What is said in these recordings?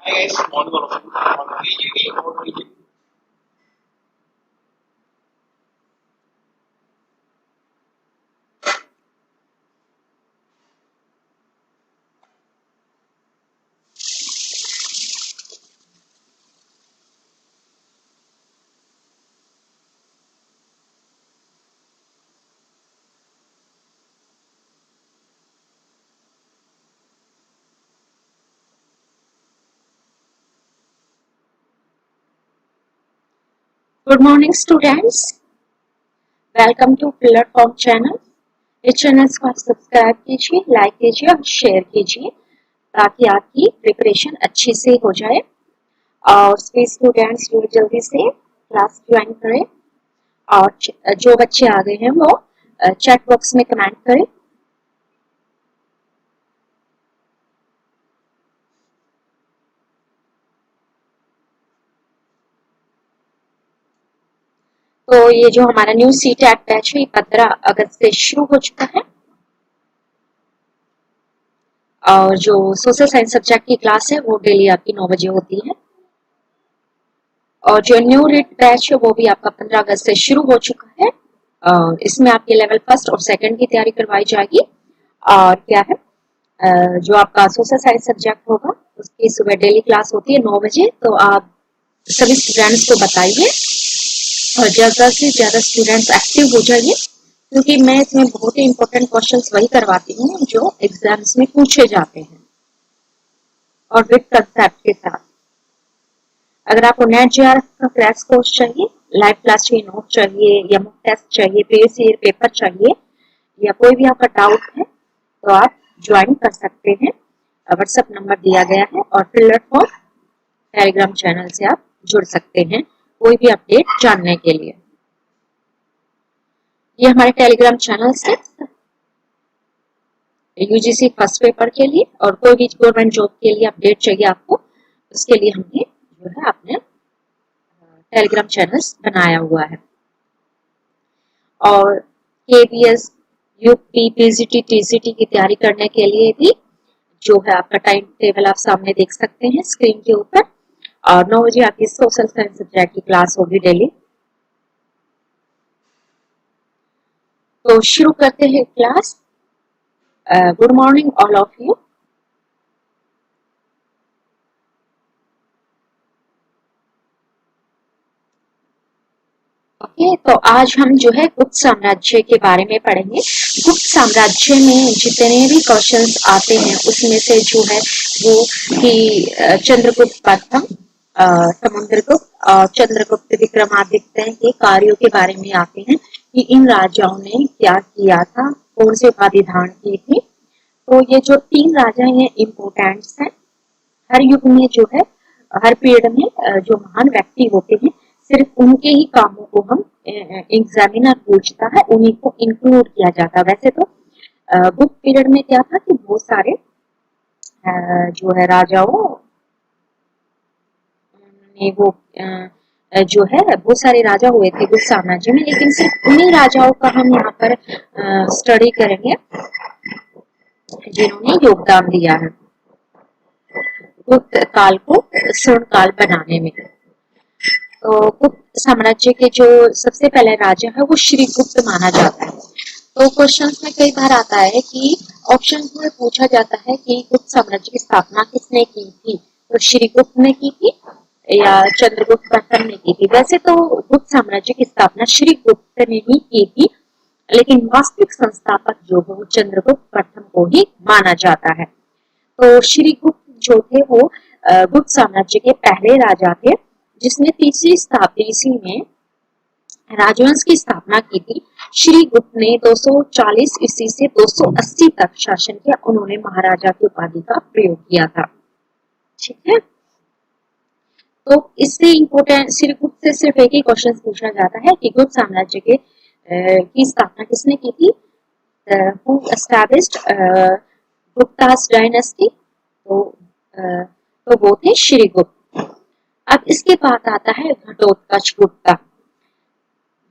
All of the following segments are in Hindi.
Hi guys, morning all of you. On BGD or BGD. Good morning students, welcome to platform channel. इस चैनल को आप सब्सक्राइब कीजिए, लाइक कीजिए और शेयर कीजिए ताकि आपकी प्रिपरेशन अच्छे से हो जाए। और सभी स्टूडेंट्स जो जल्दी से क्लास ज्वाइन करें और जो बच्चे आ गए हैं वो चैट बॉक्स में कमेंट करें। तो ये जो हमारा न्यू सीटेट बैच है 15 अगस्त से शुरू हो चुका है और जो सोशल साइंस सब्जेक्ट की क्लास है वो डेली आपकी 9 बजे होती है। और जो न्यू रीड बैच है वो भी आपका 15 अगस्त से शुरू हो चुका है। इसमें आपके लेवल फर्स्ट और सेकंड की तैयारी करवाई जाएगी। और क्या है, जो आपका सोशल साइंस सब्जेक्ट होगा उसकी सुबह डेली क्लास होती है 9 बजे। तो आप सभी स्टूडेंट्स को बताइए और ज्यादा से ज्यादा स्टूडेंट्स एक्टिव हो जाइए, क्योंकि मैं इसमें बहुत ही इंपॉर्टेंट क्वेश्चंस वही करवाती हूँ जो एग्जाम्स में पूछे जाते हैं और विद कंसेप्ट के साथ। अगर आपको नेट जेआरएफ का क्रैश कोर्स चाहिए, लाइव क्लास चाहिए, नोट चाहिए या मॉक टेस्ट चाहिए, प्रीवियस ईयर पेपर चाहिए या कोई भी आपका डाउट है तो आप ज्वाइन कर सकते हैं। व्हाट्सएप नंबर दिया गया है और प्लेटफॉर्म टेलीग्राम चैनल से आप जुड़ सकते हैं कोई भी अपडेट जानने के लिए। ये हमारे टेलीग्राम चैनल से यूजीसी फर्स्ट पेपर के लिए और कोई भी गवर्नमेंट जॉब के लिए अपडेट चाहिए आपको, उसके लिए हमने जो है अपने टेलीग्राम चैनल्स बनाया हुआ है। और केबीएस, यूपी, पीजीटी, टीसीटी की तैयारी करने के लिए भी जो है आपका टाइम टेबल आप सामने देख सकते हैं स्क्रीन के ऊपर। और 9 बजे आपकी सोशल साइंस सब्जेक्ट की क्लास होगी डेली। तो शुरू करते हैं class. Good morning all of you. Okay, तो आज हम जो है गुप्त साम्राज्य के बारे में पढ़ेंगे। गुप्त साम्राज्य में जितने भी क्वेश्चंस आते हैं उसमें से जो है वो कि चंद्रगुप्त प्रथम, समुद्रगुप्त और चंद्रगुप्त विक्रमादित्य के कार्यों के बारे में आते हैं कि इन राजाओं ने क्या किया था, कौन से उपाधि धारण की थी। तो ये जो 3 राजा हैं इम्पोर्टेंट हैं। हर युग में जो है, हर पीरियड में जो महान व्यक्ति होते हैं सिर्फ उनके ही कामों को हम एग्जामिनर पूछता है, उन्हीं को इंक्लूड किया जाता है। वैसे तो गुप्त पीरियड में क्या था कि बहुत सारे जो है राजाओं ने वो जो है बहुत सारे राजा हुए थे गुप्त साम्राज्य में, लेकिन सिर्फ उन्हीं राजाओं का हम यहाँ पर स्टडी करेंगे जिन्होंने योगदान दिया है गुप्त काल को स्वर्ण काल बनाने में। तो गुप्त साम्राज्य के जो सबसे पहले राजा है वो श्रीगुप्त माना जाता है। तो क्वेश्चंस में कई बार आता है कि ऑप्शन में पूछा जाता है कि गुप्त साम्राज्य की स्थापना किसने की थी, तो श्रीगुप्त ने की थी या चंद्रगुप्त प्रथम ने की थी। वैसे तो गुप्त साम्राज्य की स्थापना श्रीगुप्त ने ही की थी, लेकिन वास्तविक संस्थापक जो है वो चंद्रगुप्त प्रथम को ही माना जाता है। तो श्रीगुप्त जो थे वो गुप्त साम्राज्य के पहले राजा थे जिसने 3वीं शताब्दी ईस्वी में राजवंश की स्थापना की थी। श्रीगुप्त ने 240 ईस्वी से 280 तक शासन किया। उन्होंने महाराजा की उपाधि का प्रयोग किया था। ठीक है, तो इससे इम्पोर्टेंट श्रीगुप्त से सिर्फ एक ही क्वेश्चन पूछा जाता है कि गुप्त साम्राज्य के की स्थापना किसने की थी, हु एस्टैब्लिश्ड गुप्तास डायनेस्टी। तो वो थे श्रीगुप्त। अब इसके बाद आता है घटोत्कच गुप्ता।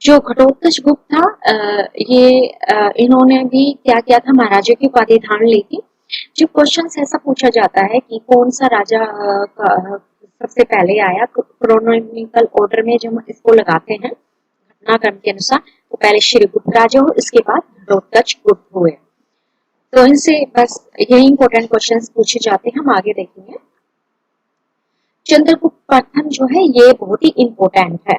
जो घटोत्कच गुप्त था, ये इन्होंने भी क्या किया था, महाराजा की उपाधि धारण ली थी। जो क्वेश्चन ऐसा पूछा जाता है कि कौन सा राजा सबसे पहले आया, क्रोनोलॉजिकल ऑर्डर में जब हम इसको लगाते हैं घटनाक्रम के अनुसार, तो पहले श्रीगुप्त राजा हो, इसके बाद घटोत्कच गुप्त हुए। तो इनसे बस यही इंपॉर्टेंट क्वेश्चंस पूछे जाते हैं, हम आगे देखेंगे। चंद्रगुप्त प्रथम जो है ये बहुत ही इंपॉर्टेंट है।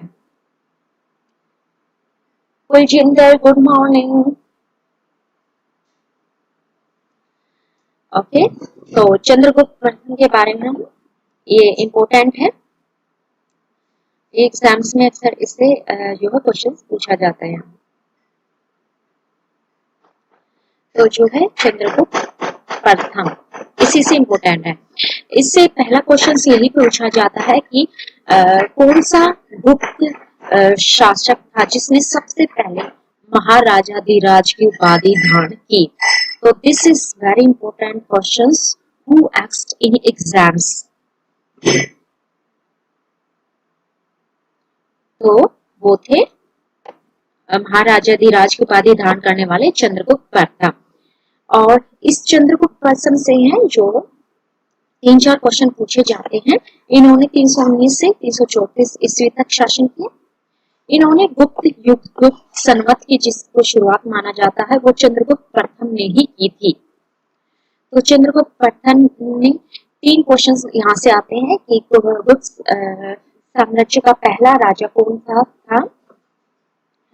Kuljinder good morning. ओके, तो चंद्रगुप्त प्रथम के बारे में ये इंपॉर्टेंट है, एग्जाम्स में अक्सर इससे जो है क्वेश्चन पूछा जाता है। तो जो है चंद्रगुप्त प्रथम इसी से इंपॉर्टेंट है। इससे पहला क्वेश्चन यही पूछा जाता है कि कौन सा गुप्त शासक था जिसने सबसे पहले महाराजाधिराज की उपाधि धारण की। तो this is very important questions who asked in exams. तो वो थे महाराजाधिराज की उपाधि धारण करने वाले चंद्रगुप्त प्रथम। और इस चंद्रगुप्त प्रथम से हैं जो 3-4 क्वेश्चन पूछे जाते हैं। इन्होंने 319 से 334 ईस्वी तक शासन किया। इन्होंने गुप्त युग, गुप्त संवत की जिसको शुरुआत माना जाता है वो चंद्रगुप्त प्रथम ने ही की थी। तो चंद्रगुप्त प्रथम ने 3 क्वेश्चन यहाँ से आते हैं कि गुप्त साम्राज्य का पहला राजा कौन था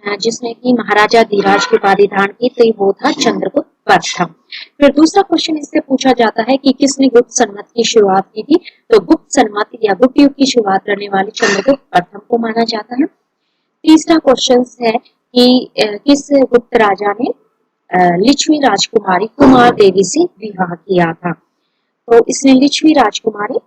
जिसने की महाराजाधिराज की उपाधि धारण की, तो वो था चंद्रगुप्त प्रथम। फिर दूसरा क्वेश्चन इससे पूछा जाता है कि किसने गुप्त संवत की शुरुआत की थी, तो गुप्त संवत या गुप्त युग की शुरुआत करने वाले चंद्रगुप्त प्रथम को माना जाता है। तीसरा क्वेश्चन है कि किस गुप्त राजा ने लिच्छवी राजकुमारी कुमार देवी से विवाह किया था। तो इसने लिच्छवी राजकुमारी,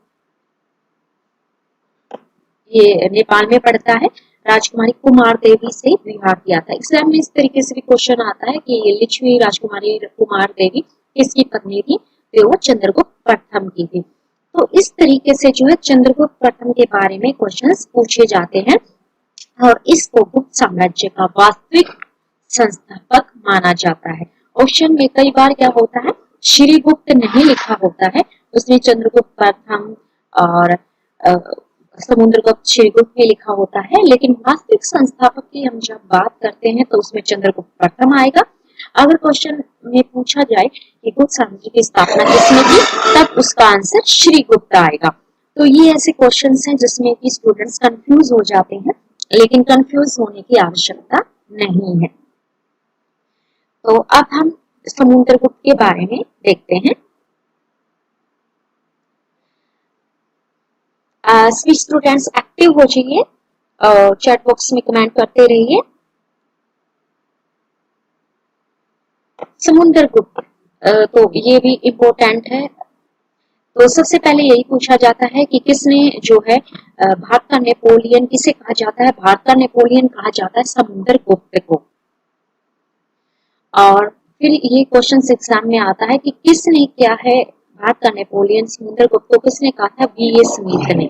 ये नेपाल में पड़ता है, राजकुमारी कुमार देवी से विवाह किया था। एग्जाम में इस तरीके से भी क्वेश्चन आता है कि लिच्छवी राजकुमारी कुमार देवी किसकी पत्नी थी, तो वो चंद्रगुप्त प्रथम की थी। तो इस तरीके से जो है चंद्रगुप्त प्रथम के बारे में क्वेश्चंस पूछे जाते हैं और इसको गुप्त साम्राज्य का वास्तविक संस्थापक माना जाता है। ऑप्शन में कई बार क्या होता है, श्रीगुप्त नहीं लिखा होता है, उसमें चंद्रगुप्त प्रथम और समुद्रगुप्त श्रीगुप्त में लिखा होता है, लेकिन वास्तविक संस्थापक की हम जब बात करते हैं तो उसमें चंद्रगुप्त प्रथम आएगा। अगर क्वेश्चन में पूछा जाए कि गुप्त साम्राज्य की स्थापना किसने की, तब उसका आंसर श्रीगुप्त आएगा। तो ये ऐसे क्वेश्चंस हैं जिसमें कि स्टूडेंट्स कंफ्यूज हो जाते हैं, लेकिन कंफ्यूज होने की आवश्यकता नहीं है। तो अब हम समुद्रगुप्त के बारे में देखते हैं। स्टूडेंट्स एक्टिव हो जाइए और चैट बॉक्स में कमेंट करते रहिए। समुद्रगुप्त तो ये भी इम्पोर्टेंट है। तो सबसे पहले यही पूछा जाता है कि किसने जो है भारत का नेपोलियन किसे कहा जाता है, भारत का नेपोलियन कहा जाता है समुद्रगुप्त को। और फिर ये क्वेश्चन एग्जाम में आता है कि किसने क्या है भारत का नेपोलियन समुद्रगुप्त को किसने कहा था, वी ए स्मिथ ने।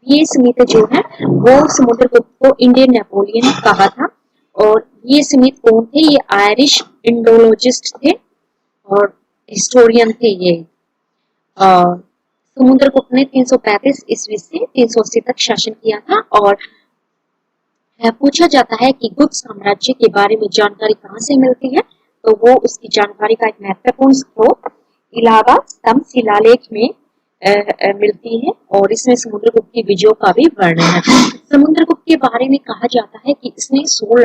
वी ए स्मिथ जो है वो समुद्रगुप्त को इंडियन नेपोलियन कहा था। और वी ए स्मिथ कौन थे, ये आयरिश इंडोलॉजिस्ट थे और हिस्टोरियन थे ये। समुद्रगुप्त ने 335 ईस्वी से 380 तक शासन किया था। और पूछा जाता है कि गुप्त साम्राज्य के बारे में जानकारी कहाँ से मिलती है, तो वो उसकी जानकारी का एक महत्वपूर्ण स्रोत इलाहाबाद स्तंभ शिलालेख में मिलती है और इसमें समुद्रगुप्त की विजयों का भी वर्णन है। समुद्रगुप्त के बारे में कहा जाता है कि इसने 100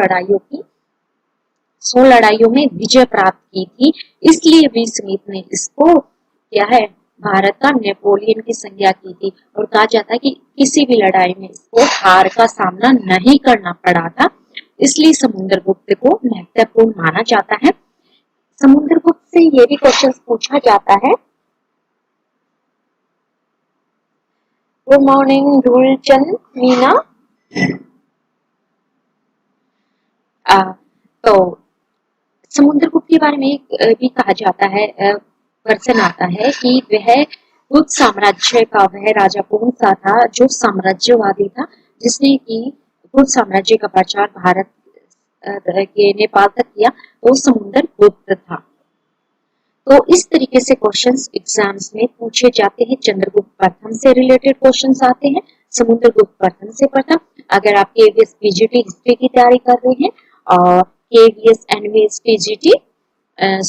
लड़ाइयों में विजय प्राप्त की थी, इसलिए वी स्मिथ ने इसको क्या है भारत का नेपोलियन की संज्ञा की थी। और कहा जाता है कि किसी भी लड़ाई में इसको हार का सामना नहीं करना पड़ा था, इसलिए समुद्रगुप्त को महत्वपूर्ण माना जाता है। समुद्रगुप्त से ये भी क्वेश्चन पूछा जाता है। Good morning Dhulchand Meena. तो समुद्रगुप्त के बारे में भी कहा जाता है, वर्णन आता है कि वह गुप्त साम्राज्य का वह राजा कौन सा था जो साम्राज्यवादी था, जिसने की गुप्त साम्राज्य का प्रचार भारत के नेपाल तक किया, वो समुद्रगुप्त था। तो इस तरीके से क्वेश्चंस एग्जाम्स में पूछे जाते हैं। चंद्रगुप्त प्रथम से रिलेटेड क्वेश्चंस आते हैं, समुद्रगुप्त प्रथम से प्रथम। अगर आप केवीएस पीजीटी हिस्ट्री की तैयारी कर रहे हैं और KVS NVS PGT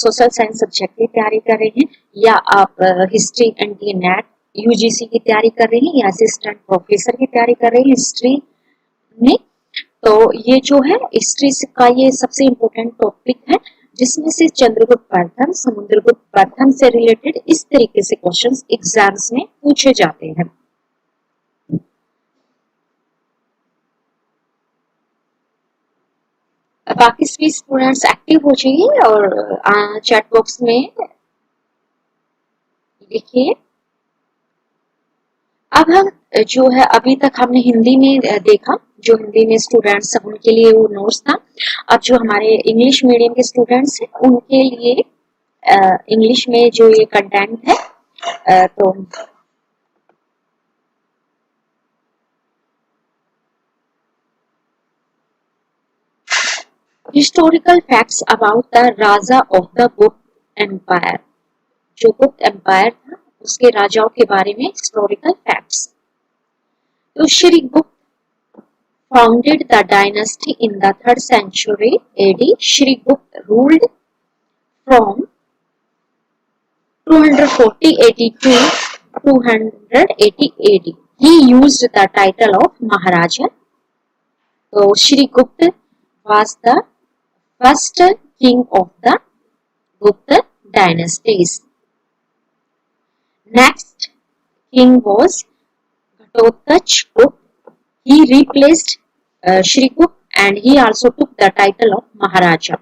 social science subject की तैयारी कर रहे हैं, या आप हिस्ट्री एनटीए नेट यूजीसी की तैयारी कर रहे हैं, या असिस्टेंट प्रोफेसर की तैयारी कर रहे हैं हिस्ट्री में, तो ये जो है हिस्ट्री का ये सबसे इम्पोर्टेंट टॉपिक है, जिसमें से चंद्रगुप्त प्रथम, समुद्रगुप्त प्रथम से रिलेटेड इस तरीके से क्वेश्चंस एग्जाम्स में पूछे जाते हैं। बाकी सभी स्टूडेंट्स एक्टिव हो जाइए और चैट बॉक्स में लिखिए। अब हम जो है अभी तक हमने हिंदी में देखा, जो हिंदी में स्टूडेंट्स उनके लिए वो नोट्स था। अब जो हमारे इंग्लिश मीडियम के स्टूडेंट्स हैं उनके लिए इंग्लिश में जो ये कंटेंट है, तो historical facts about the Raja of the गुप्त एम्पायर। जो गुप्त एम्पायर था उसके राजाओं के बारे में हिस्टोरिकल फैक्ट्स। तो श्री गुप्त founded the dynasty in the 3rd century AD. Shri Gupta ruled from 240 AD to 280 AD. He used the title of Maharaja. So Shri Gupta was the first king of the Gupta dynasties. Next king was Ghatotkacha Gupta. He replaced Shri Gupta and he also took the title of Maharaja.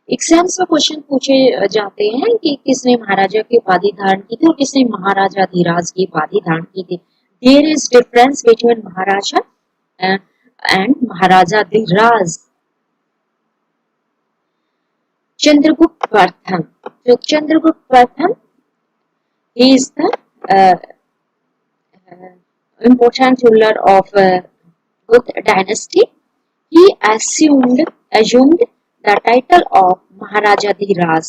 Exams में क्वेश्चन पूछे जाते हैं कि किसने महाराजा की उपाधि धारण की थी और किसने महाराजाधिराज की उपाधि धारण की थी। There is difference between Maharaja and Maharajadhiraj. Chandragupta प्रथम, जो चंद्रगुप्त प्रथम, he is the important ruler of Gupta dynasty. He assumed the title of Maharajadiraj.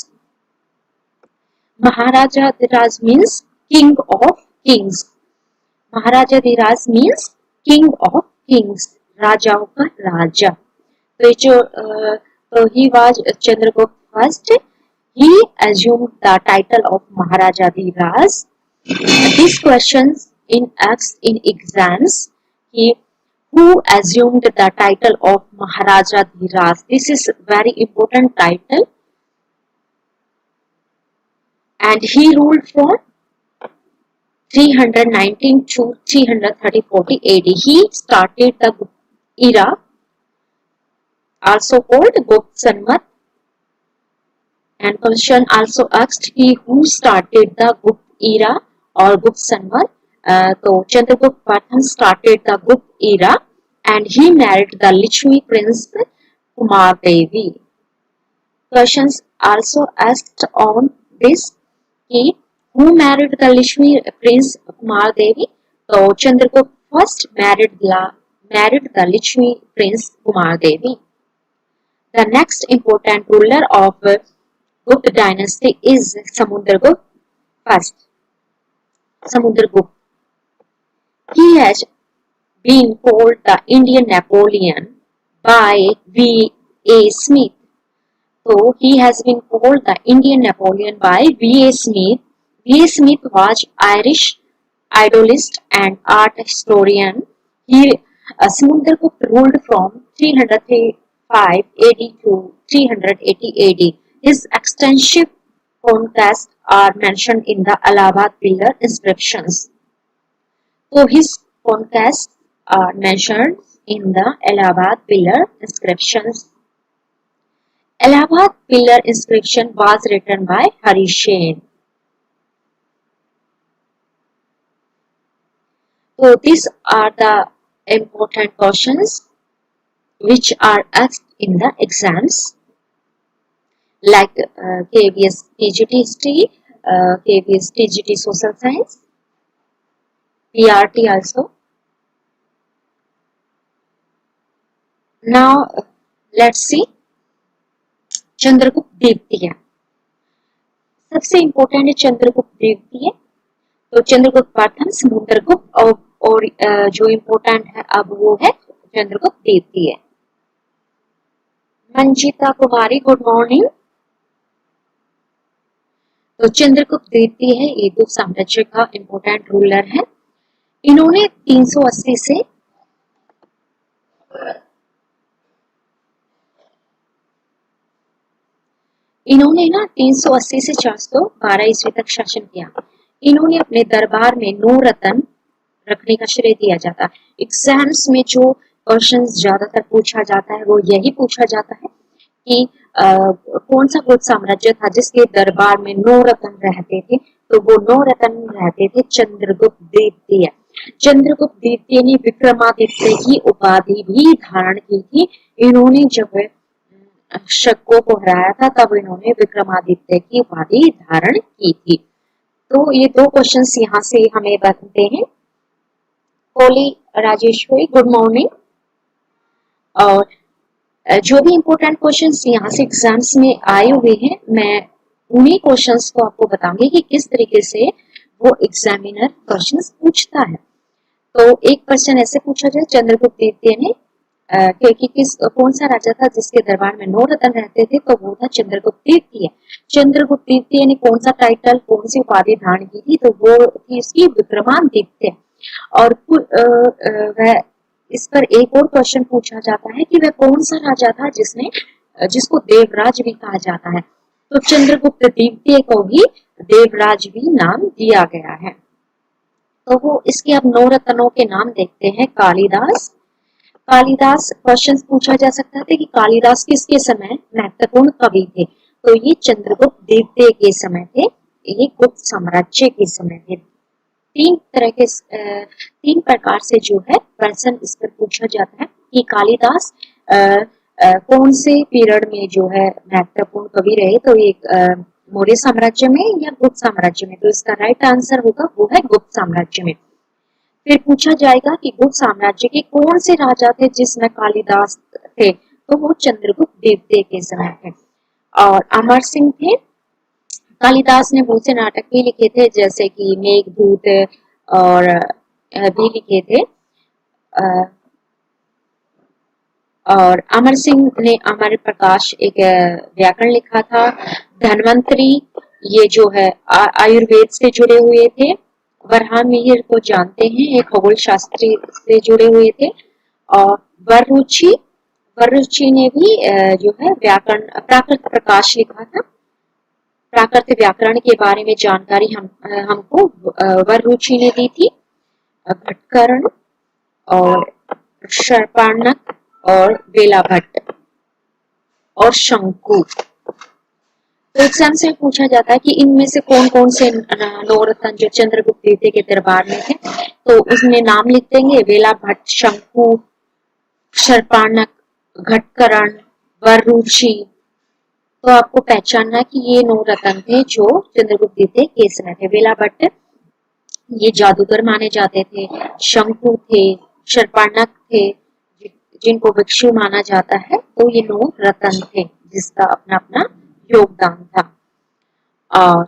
Maharajadiraj means king of kings. Maharajadiraj means king of kings, राजाओं का राजा। तो जो he was Chandragupta first. He assumed the title of Maharajadiraj. These questions in exams, who assumed the title of Maharajadiraj. This is very important title, and he ruled from 319 to 334 AD. He started the Gupta era, also called Gupta Samvat. And question also asked who started the Gupta era or Gupta Samvat. So Chandragupta Pratham started the Gupta era and he married the Lichwi prince Kumar Devi. Questions also asked on this who married the Lichwi prince Kumar Devi. So Chandragupta first married the Lichwi prince Kumar Devi. The next important ruler of Gupta dynasty is Samudragupta first. Samudragupta. He has been called the Indian Napoleon by V.A. Smith. So he has been called the Indian Napoleon by V.A. Smith. V.A. Smith was Irish idolist and art historian. Samudragupta ruled from 335 AD to 380 AD. His extensive conquests are mentioned in the Allahabad pillar inscriptions. So his conquests are mentioned in the Allahabad pillar inscriptions. Allahabad pillar inscription was written by Harishen. So these are the important questions which are asked in the exams, like KVS TGT History, KVS TGT Social Science, PRT also. Now let's see Chandragupta Diptiya. सबसे इम्पोर्टेंट है चंद्रगुप्त द्वितीय। तो चंद्रगुप्त प्रथम, समुद्रगुप्त और जो इम्पोर्टेंट है अब वो है चंद्रगुप्त द्वितीय। मंजिता कुमारी, गुड मॉर्निंग। तो चंद्रगुप्त द्वितीय है, ये गुप्त साम्राज्य का इम्पोर्टेंट रूलर है। इन्होंने 380 से इन्होंने ना 380 से 412 ईस्वी तक शासन किया। इन्होंने अपने दरबार में 9 रत्न रखने का श्रेय दिया जाता है। एग्जाम्स में जो क्वेश्चन ज्यादातर पूछा जाता है वो यही पूछा जाता है कि कौन सा गुप्त साम्राज्य था जिसके दरबार में 9 रत्न रहते थे। तो वो 9 रत्न रहते थे चंद्रगुप्त द्वितीय। चंद्रगुप्त द्वितीय ने विक्रमादित्य की उपाधि भी धारण की थी। इन्होंने जब शकों को हराया था तब इन्होंने विक्रमादित्य की उपाधि धारण की थी। तो ये 2 क्वेश्चंस यहाँ से हमें बनते हैं। Koli Rajeshwari, good morning. और जो भी इम्पोर्टेंट क्वेश्चंस यहाँ से एग्जाम्स में आए हुए हैं, मैं उन्हीं क्वेश्चंस को आपको बताऊंगी कि किस तरीके से वो एग्जामिनर क्वेश्चंस पूछता है। तो एक क्वेश्चन ऐसे पूछा जाए, चंद्रगुप्त द्वितीय ने कौन सा राजा था जिसके दरबार में 9 रत्न रहते थे। तो वो था चंद्रगुप्त द्वितीय। चंद्रगुप्त द्वितीय ने कौन सा टाइटल, कौन सी उपाधि धारण की थी। तो वो थी इसकी विक्रमादित्य। और वह इस पर एक और क्वेश्चन पूछा जाता है कि वह कौन सा राजा था जिसको देवराज भी कहा जाता है। तो चंद्रगुप्त द्वितीय को भी देवराज भी नाम दिया गया है। तो वो इसके अब 9 रत्नों के नाम देखते हैं। कालिदास। क्वेश्चन पूछा जा सकता है कि कालिदास किसके समय महत्वपूर्ण कवि थे। तो ये चंद्रगुप्त द्वितीय के समय थे, ये गुप्त साम्राज्य के समय थे। 3 प्रकार से जो है प्रश्न इस पर पूछा जाता है कि कालिदास कौन से पीरियड में जो है महत्वपूर्ण कवि रहे। तो एक मौर्य साम्राज्य में या गुप्त साम्राज्य में। तो इसका राइट आंसर होगा वो है गुप्त साम्राज्य में। फिर पूछा जाएगा कि गुप्त साम्राज्य के कौन से राजा थे जिसमें कालिदास थे। तो वो चंद्रगुप्त द्वितीय के समय थे। और अमर सिंह थे। कालिदास ने बहुत से नाटक भी लिखे थे जैसे कि मेघदूत और भी लिखे थे। और अमर सिंह ने अमर प्रकाश एक व्याकरण लिखा था। धन्वंतरी ये जो है आयुर्वेद से जुड़े हुए थे। वराहमिहिर को जानते हैं, एक खगोल शास्त्री से जुड़े हुए थे। और वररुचि ने भी जो है व्याकरण प्राकृत प्रकाश लिखा था। प्राकृत व्याकरण के बारे में जानकारी हमको वररुचि ने दी थी। घटकरण और शर्पाणक और बेलाभट्ट और शंकु। तो एग्जाम से पूछा जाता है कि इनमें से कौन कौन से 9 रत्न जो चंद्रगुप्त द्वितीय के दरबार में थे। तो उसमें नाम लिख देंगे, बेलाभट्ट, शंकु, शर्पाणक, घटकरण, वररुचि। तो आपको पहचानना कि ये 9 रत्न थे जो चंद्रगुप्त द्वितीय के समय थे। बेलाभट्ट ये जादूगर माने जाते थे। शंकु थे, शर्पाणक थे जिनको भिक्षु माना जाता है। तो ये 9 रत्न थे जिसका अपना अपना योगदान था।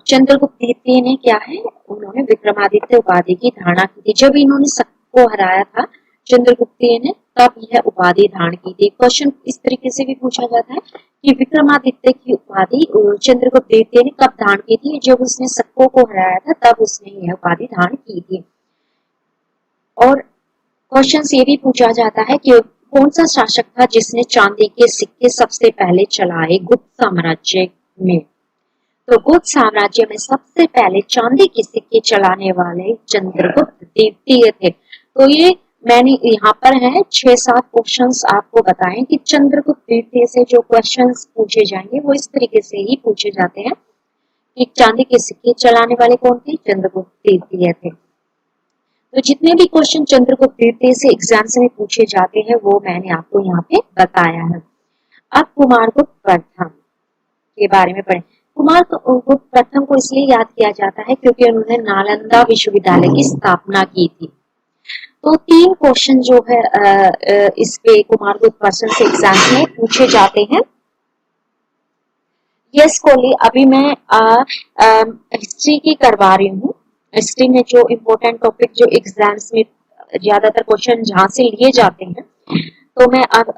चंद्रगुप्त द्वितीय ने क्या है, उन्होंने विक्रमादित्य उपाधि की धारणा की थी। जब इन्होंने सबको हराया था चंद्रगुप्त द्वितीय ने, तब यह उपाधि धारण की थी। क्वेश्चन इस तरीके से भी पूछा जाता है कि विक्रमादित्य की उपाधि चंद्रगुप्त द्वितीय ने कब धारण की थी। जब उसने सबको को हराया था तब उसने यह उपाधि धारण की थी। और क्वेश्चन ये भी पूछा जाता है कि कौन सा शासक था जिसने चांदी के सिक्के सबसे पहले चलाए गुप्त साम्राज्य में। तो गुप्त साम्राज्य में सबसे पहले चांदी के सिक्के चलाने वाले चंद्रगुप्त द्वितीय थे। तो ये मैंने यहाँ पर है 6-7 क्वेश्चंस आपको बताएं कि चंद्रगुप्त द्वितीय से जो क्वेश्चंस पूछे जाएंगे वो इस तरीके से ही पूछे जाते हैं कि चांदी के सिक्के चलाने वाले कौन थे, चंद्रगुप्त द्वितीय थे। तो जितने भी क्वेश्चन चंद्रगुप्त द्वितीय से एग्जाम्स में पूछे जाते हैं वो मैंने आपको यहाँ पे बताया है। अब कुमारगुप्त प्रथम के बारे में पढ़ें। कुमारगुप्त प्रथम को इसलिए याद किया जाता है क्योंकि उन्होंने नालंदा विश्वविद्यालय की स्थापना की थी। तो 3 क्वेश्चन जो है इस पे कुमारगुप्त प्रथम से एग्जाम में पूछे जाते हैं। यस कोहली, अभी मैं हिस्ट्री की करवा रही हूँ। हिस्ट्री में जो इम्पोर्टेंट टॉपिक जो एग्जाम्स में ज्यादातर क्वेश्चन जहाँ से लिए जाते हैं, तो मैं अब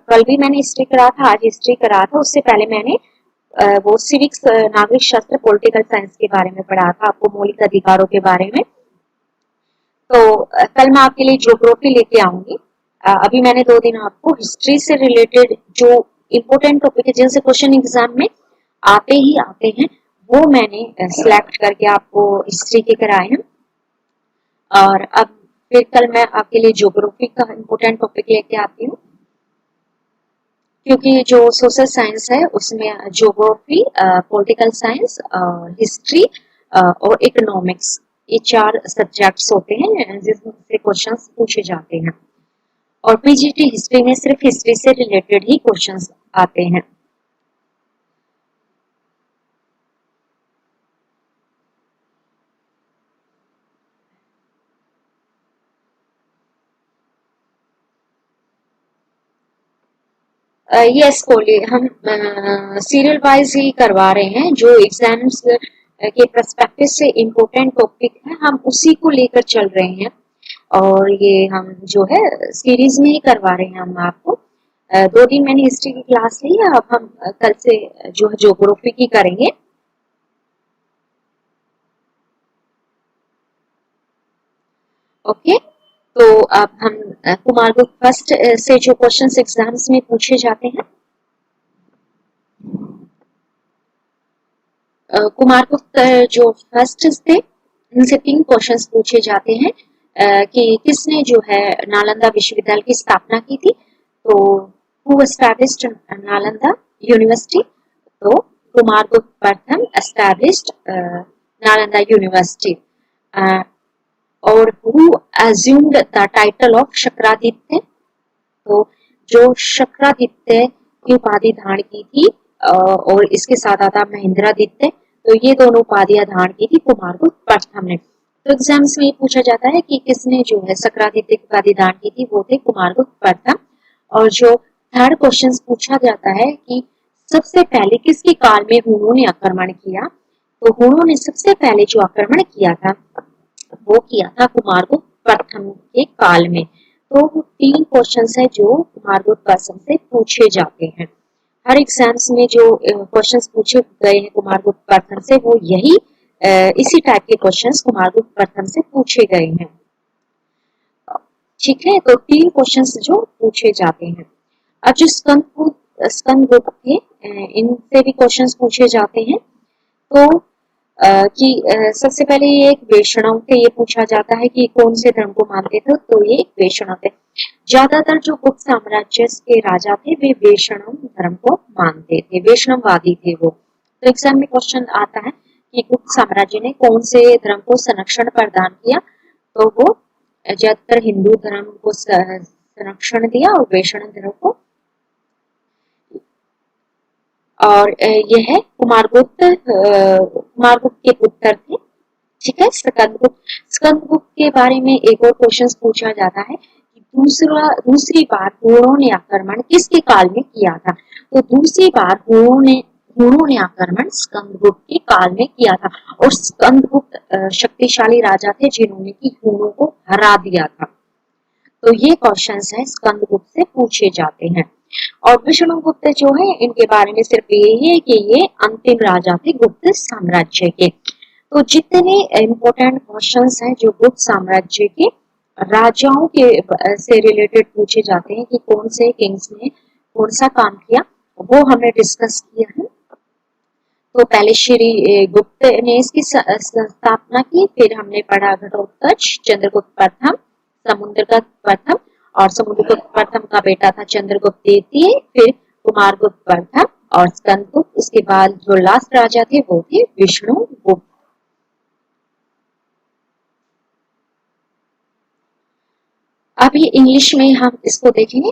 कल भी मैंने हिस्ट्री करा था, आज हिस्ट्री करा था। उससे पहले मैंने वो सिविक्स, नागरिक शास्त्र, पॉलिटिकल साइंस के बारे में पढ़ा था, आपको मौलिक अधिकारों के बारे में। तो कल मैं आपके लिए ज्योग्राफी लेके आऊंगी। अभी मैंने 2 दिन आपको हिस्ट्री से रिलेटेड जो इम्पोर्टेंट टॉपिक है जिनसे क्वेश्चन एग्जाम में आते ही आते हैं, वो मैंने सिलेक्ट करके आपको हिस्ट्री के कराए हैं। और अब फिर कल मैं आपके लिए ज्योग्राफी का इम्पोर्टेंट टॉपिक लेके आती हूँ, क्योंकि जो सोशल साइंस है उसमें ज्योग्राफी, पॉलिटिकल साइंस, हिस्ट्री और इकोनॉमिक्स, ये 4 सब्जेक्ट्स होते हैं जिससे क्वेश्चंस पूछे जाते हैं। और पीजीटी हिस्ट्री में सिर्फ हिस्ट्री से रिलेटेड ही क्वेश्चंस आते हैं। यस कोहली, हम सीरियल वाइज ही करवा रहे हैं। जो एग्जाम्स के पर्सपेक्टिव से इम्पोर्टेंट टॉपिक है हम उसी को लेकर चल रहे हैं, और ये हम जो है सीरीज में ही करवा रहे हैं हम आपको। 2 दिन मैंने हिस्ट्री की क्लास ली है, अब हम कल से जो है ज्योग्राफी की करेंगे। ओके, तो अब हम कुमारगुप्त फर्स्ट से जो क्वेश्चंस एग्जाम्स में पूछे जाते हैं, कुमारगुप्त जो फर्स्ट थे इनसे 3 क्वेश्चंस पूछे जाते हैं कि किसने जो है नालंदा विश्वविद्यालय की स्थापना की थी। तो हु एस्टैब्लिश्ड नालंदा यूनिवर्सिटी, तो कुमारगुप्त प्रथम एस्टैब्लिश्ड नालंदा यूनिवर्सिटी। और who assumed the title of Shakraditya, तो जो शक्रादित्य की उपाधि धारण की थी, और इसके साथ आता महेंद्रादित्य, तो ये दोनों उपाधियां धारण की थी कुमारगुप्त प्रथम ने। तो एग्जाम्स में ये पूछा जाता है कि किसने जो है शक्रादित्य की उपाधि धारण की थी, वो थे कुमारगुप्त प्रथम। और जो थर्ड क्वेश्चन पूछा जाता है कि सबसे पहले किसके काल में हुनों ने आक्रमण किया, तो हुनों ने सबसे पहले जो आक्रमण किया था वो किया था कुमारगुप्त प्रथम के काल में। तो 3 क्वेश्चंस है जो कुमारगुप्त प्रथम से पूछे जाते हैं। हर एग्जाम्स में जो क्वेश्चंस पूछे गए हैं कुमारगुप्त प्रथम से, वो यही इसी टाइप के क्वेश्चंस कुमारगुप्त प्रथम से पूछे गए हैं। ठीक है, तो 3 क्वेश्चंस जो पूछे जाते हैं। अब जो स्कंदगुप्त थे, इनसे भी क्वेश्चंस पूछे जाते हैं। तो कि सबसे पहले ये एक वैष्णव थे, ये पूछा जाता है कि कौन से धर्म को मानते थे, तो ये एक वैष्णव थे। ज्यादातर जो गुप्त साम्राज्य के राजा थे वे वैष्णव धर्म को मानते थे, वैष्णववादी थे वो। तो एग्जाम में क्वेश्चन आता है कि गुप्त साम्राज्य ने कौन से धर्म को संरक्षण प्रदान किया, तो वो ज्यादातर हिंदू धर्म को संरक्षण दिया और वैष्णव धर्म को। और यह है कुमारगुप्त के पुत्र थे। ठीक है, स्कंदगुप्त के बारे में एक और क्वेश्चन पूछा जाता है कि दूसरी बार हुनों ने आक्रमण किसके काल में किया था, तो दूसरी बार हुनों ने आक्रमण स्कंदगुप्त के काल में किया था। और स्कंदगुप्त शक्तिशाली राजा थे जिन्होंने की हुनों को हरा दिया था। तो ये क्वेश्चंस है स्कंदगुप्त से पूछे जाते हैं। और विष्णुगुप्त जो है इनके बारे में सिर्फ यही है कि ये अंतिम राजा थे गुप्त साम्राज्य के। तो जितने इम्पोर्टेंट क्वेश्चंस हैं जो गुप्त साम्राज्य के राजाओं के से रिलेटेड पूछे जाते हैं कि कौन से किंग्स ने कौन सा काम किया, वो हमने डिस्कस किया है। तो पहले श्री गुप्त ने इसकी स्थापना की, फिर हमने पढ़ा घटोत्कच, चंद्रगुप्त प्रथम, समुद्रगुप्त प्रथम, और समुद्रगुप्त प्रथम का बेटा था चंद्रगुप्त द्वितीय, फिर कुमारगुप्त प्रथम और स्कंदगुप्त। उसके बाद जो लास्ट राजा थे वो थे विष्णुगुप्त। अभी इंग्लिश में हम इसको देखेंगे।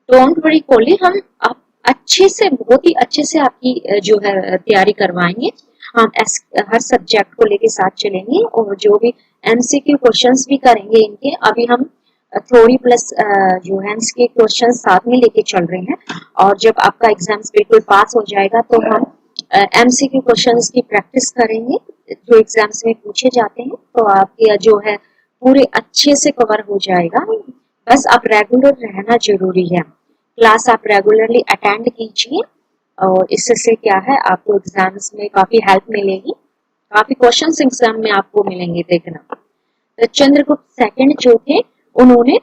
डोंट वरी कोहली, हम आप अच्छे से, बहुत ही अच्छे से आपकी जो है तैयारी करवाएंगे। हम हर सब्जेक्ट को लेके साथ चलेंगे, और जो भी MCQ क्वेश्चंस भी करेंगे इनके। अभी हम थ्योरी प्लस जोहान्स के क्वेश्चन साथ में लेके चल रहे हैं, और जब आपका एग्जाम्स बिल्कुल पास हो जाएगा तो हम MCQ क्वेश्चंस की प्रैक्टिस करेंगे जो एग्जाम्स में पूछे जाते हैं, तो आपके जो है पूरे अच्छे से कवर हो जाएगा। बस आप रेगुलर रहना जरूरी है, क्लास आप रेगुलरली अटेंड कीजिए, और इससे क्या है आपको एग्जाम्स में काफी हेल्प मिलेगी, काफी क्वेश्चंस एग्जाम में आपको मिलेंगे। देखना, तो चंद्रगुप्त सेकंड जो थे उन्होंने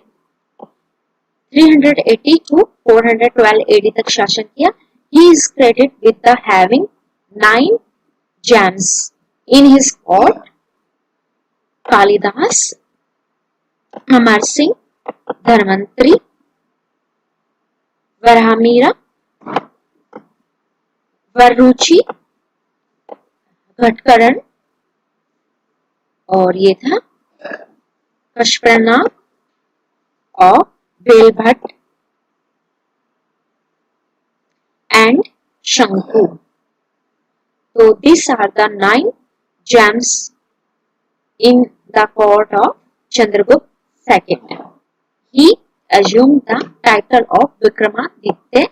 380 to 412 AD तक शासन किया। He is credited with the having 9 gems in his court. Kalidas, Amar Singh, धर्मंत्री, Varahamihira, Vararuchi, घटकरण, और ये था कशप्रनाग और बेलभट्ट and Shanku. So these are the 9 gems in the court of Chandragupta II. He assumed the title of Vikramaditya.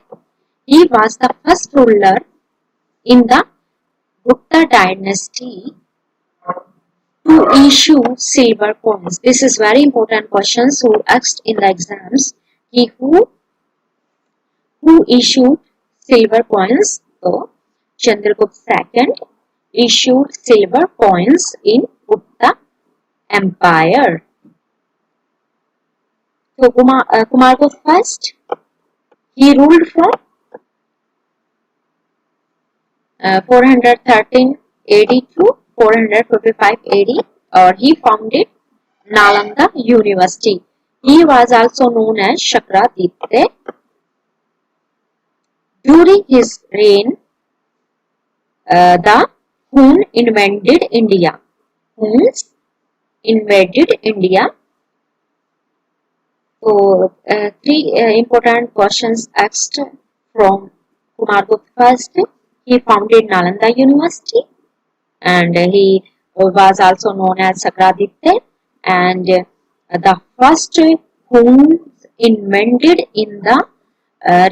He was the first ruler in the Gupta dynasty to issue silver coins. This is very important questions who asked in the exams. Who issued silver coins? So Chandragupta II issued silver coins in Gupta Empire. So Kumargupta first, he ruled from 413 AD to 455 AD, or he founded Nalanda University. He was also known as Shakraditya. During his reign, the Hun invaded India. Huns invaded India. So, 3 important questions asked from Kumargupta first. He founded Nalanda University, and he was also known as Shakraditya, and the first Huns invaded in the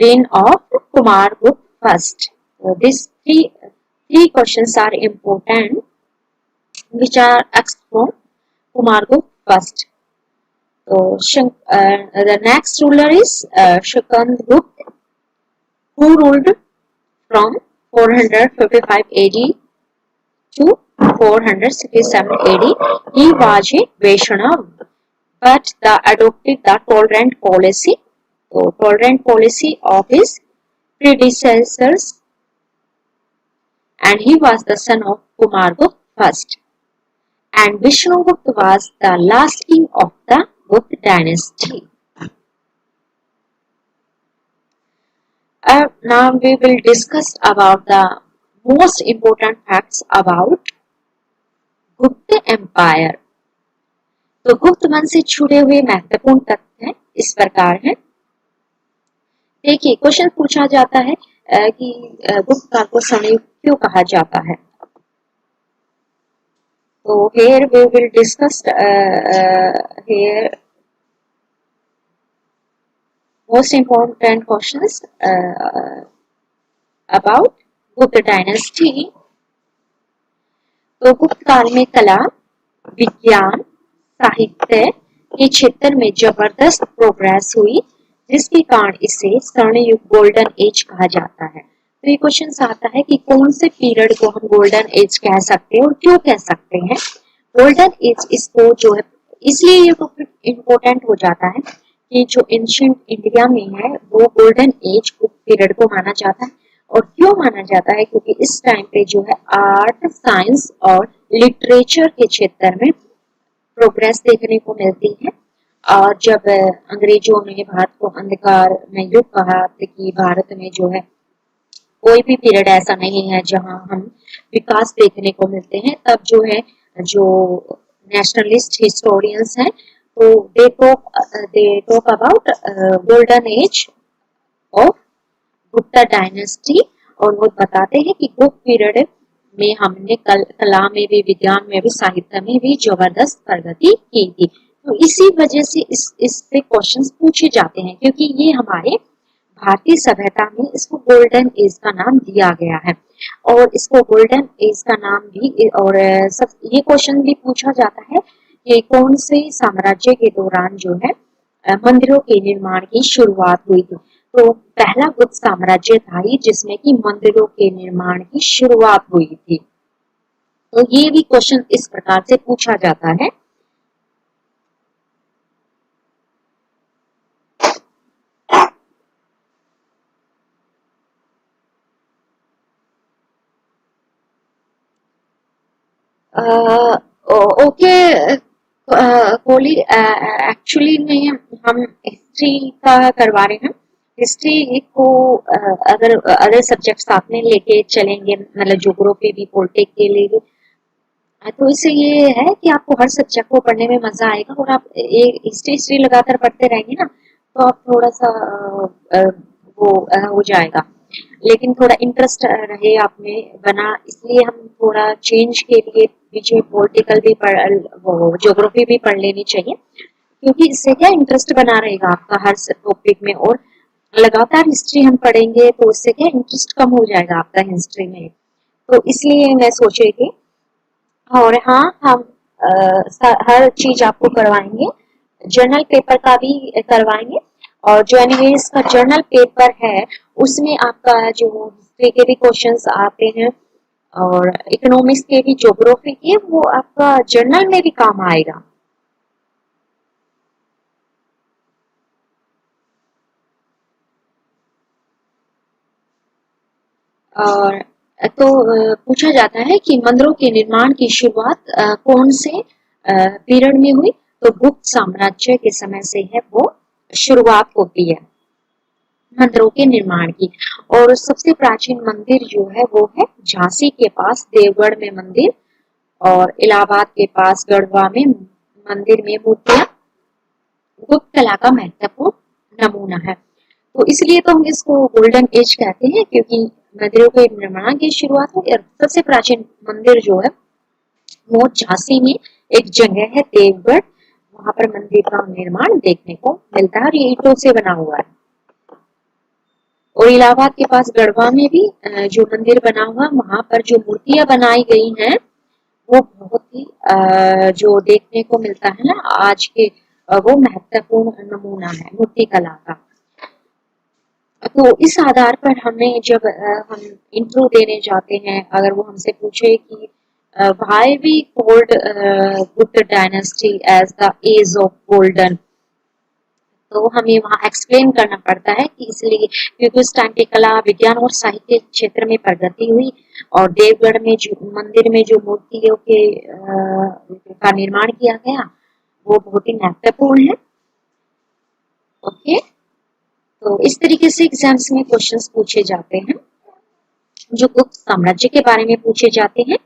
reign of Kumargupta first. So these three questions are important, which are asked from Kumargupta first. So the next ruler is Chandragupta, who ruled from 455 AD to 467 AD. He was a Vaishnav, but adopted the tolerant policy. So, tolerant policy of his predecessors, and he was the son of Kumargupta first. And Vishnugupta was the last king of the Gupta dynasty. Now we will discuss about the most important facts about Gupta Empire. तो गुप्त वंश से जुड़े हुए महत्वपूर्ण तथ्य इस प्रकार हैं। देखिए, क्वेश्चन पूछा जाता है कि गुप्त काल को स्वर्णयुग क्यों कहा जाता है। तो here we will discuss here most important questions about Gupta dynasty. तो गुप्त काल में कला, विज्ञान, साहित्य के क्षेत्र में जबरदस्त प्रोग्रेस हुई, जिसके कारण इसे स्वर्णयुग गोल्डन एज कहा जाता है। तो ये क्वेश्चन आता है कि कौन से पीरियड को हम गोल्डन एज कह सकते हैं और क्यों कह सकते हैं। गोल्डन एज इसको जो है, इसलिए ये इम्पोर्टेंट हो जाता है कि जो एंशिएंट इंडिया में है वो गोल्डन एज पीरियड को माना जाता है। और क्यों माना जाता है? क्योंकि इस टाइम पे जो है आर्ट, साइंस और लिटरेचर के क्षेत्र में प्रोग्रेस देखने को मिलती है। और जब अंग्रेजों ने भारत को अंधकार में युग कहा कि भारत में जो है कोई भी पीरियड ऐसा नहीं है जहां हम विकास देखने को मिलते हैं, तब जो है जो नेशनलिस्ट हिस्टोरियंस हैं तो they talk about golden age of Gupta dynasty, और वो बताते हैं कि गुप्त पीरियड में हमने कला में भी, विज्ञान में भी, साहित्य में भी जबरदस्त प्रगति की थी। तो इसी वजह से इस पे क्वेश्चंस पूछे जाते हैं, क्योंकि ये हमारे भारतीय सभ्यता में इसको गोल्डन एज का नाम दिया गया है। और इसको गोल्डन एज का नाम भी, और सब ये क्वेश्चन भी पूछा जाता है कि कौन से साम्राज्य के दौरान जो है मंदिरों के निर्माण की शुरुआत हुई थी। तो पहला गुप्त साम्राज्य था ही जिसमें कि मंदिरों के निर्माण की शुरुआत हुई थी। तो ये भी क्वेश्चन इस प्रकार से पूछा जाता है। ओके कोहली, एक्चुअली में हम हिस्ट्री का करवा रहे हैं। हिस्ट्री को अगर अदर सब्जेक्ट साथ में लेके चलेंगे, मतलब ज्योग्राफी भी, पॉलिटिक्स के लिए भी, तो इससे ये है कि आपको हर सब्जेक्ट को पढ़ने में मजा आएगा। और आप एक हिस्ट्री लगातार पढ़ते रहेंगे ना, तो आप थोड़ा सा वो हो जाएगा। लेकिन थोड़ा इंटरेस्ट रहे आप में बना, इसलिए हम थोड़ा चेंज के लिए बीच में पॉलिटिकल भी वो ज्योग्राफी भी पढ़ लेनी चाहिए, क्योंकि इससे क्या इंटरेस्ट बना रहेगा आपका हर टॉपिक में। और लगातार हिस्ट्री हम पढ़ेंगे तो इससे क्या इंटरेस्ट कम हो जाएगा आपका हिस्ट्री में। तो इसलिए मैं सोच रही थी। और हाँ, हम हर चीज आपको करवाएंगे, जर्नल पेपर का भी करवाएंगे। और जो एनवीएस का जर्नल पेपर है उसमें आपका जो हिस्ट्री के भी क्वेश्चंस आते हैं और इकोनॉमिक्स के भी, ज्योग्राफी के, वो आपका जर्नल में भी काम आएगा। और तो पूछा जाता है कि मंदिरों के निर्माण की शुरुआत कौन से पीरियड में हुई। तो गुप्त साम्राज्य के समय से है वो शुरुआत होती है मंदिरों के निर्माण की। और सबसे प्राचीन मंदिर जो है वो है झांसी के पास देवगढ़ में मंदिर, और इलाहाबाद के पास गढ़वा में मंदिर में मूर्तियां गुप्त कला का महत्वपूर्ण नमूना है। तो इसलिए तो हम इसको गोल्डन एज कहते हैं, क्योंकि मंदिरों के निर्माण की शुरुआत हुई। और सबसे प्राचीन मंदिर जो है वो झांसी में एक जगह है देवगढ़, वहां पर मंदिर का निर्माण देखने को मिलता है और ये ईंटों से बना हुआ है। और इलाहाबाद के पास गढ़वा में भी जो मंदिर बना हुआ, वहां पर जो मूर्तियां बनाई गई हैं वो बहुत ही जो देखने को मिलता है ना आज के, वो महत्वपूर्ण नमूना है मूर्ति कला का। तो इस आधार पर हमें जब हम इंट्रो देने जाते हैं, अगर वो हमसे पूछे कि why we called Gupta dynasty as the age of golden, तो हमें वहाँ एक्सप्लेन करना पड़ता है कि इसलिए क्योंकि उस टाइम पे कला, विज्ञान और साहित्य क्षेत्र में प्रगति हुई। और देवगढ़ में जो मंदिर में जो मूर्तियों के का निर्माण किया गया वो बहुत ही महत्वपूर्ण है। ओके, तो इस तरीके से एग्जाम्स में क्वेश्चंस पूछे जाते हैं जो गुप्त साम्राज्य के बारे में पूछे जाते हैं।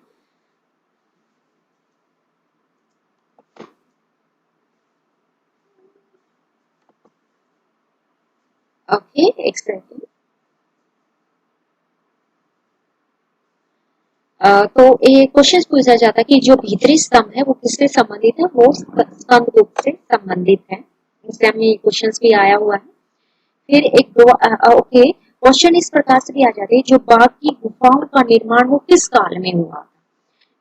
Okay, exactly. तो ये क्वेश्चन पूछा जाता है कि जो भीतरी स्तंभ है वो किससे संबंधित है। वो स्कंद गुप्त से संबंधित है। एग्जाम में क्वेश्चन भी आया हुआ है। फिर एक ओके, क्वेश्चन इस प्रकार से भी आ जाते हैं, जो बाघ की गुफाओं का निर्माण वो किस काल में हुआ।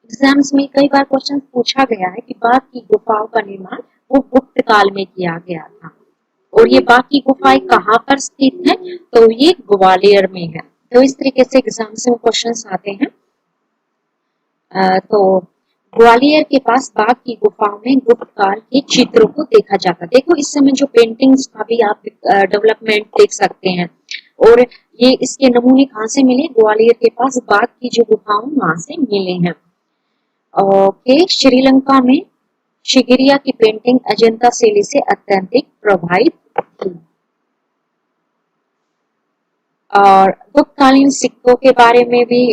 एग्जाम्स में कई बार क्वेश्चन पूछा गया है कि बाघ की गुफाओं का निर्माण वो गुप्त काल में किया गया था। और ये बाघ की गुफाएं कहाँ पर स्थित है, तो ये ग्वालियर में है। तो इस तरीके से एग्जाम्स में क्वेश्चन आते हैं। तो ग्वालियर के पास बाघ की गुफाओं में गुप्त काल के चित्रों को देखा जाता है। देखो इस समय जो पेंटिंग्स का भी आप डेवलपमेंट देख सकते हैं। और ये इसके नमूने कहाँ से मिले, ग्वालियर के पास बाघ की जो गुफाओं वहां से मिले हैं। ओके, श्रीलंका में शिगिरिया की पेंटिंग अजंता शैली से अत्यंत प्रभावित थी। और गुप्तकालीन सिक्कों के बारे में भी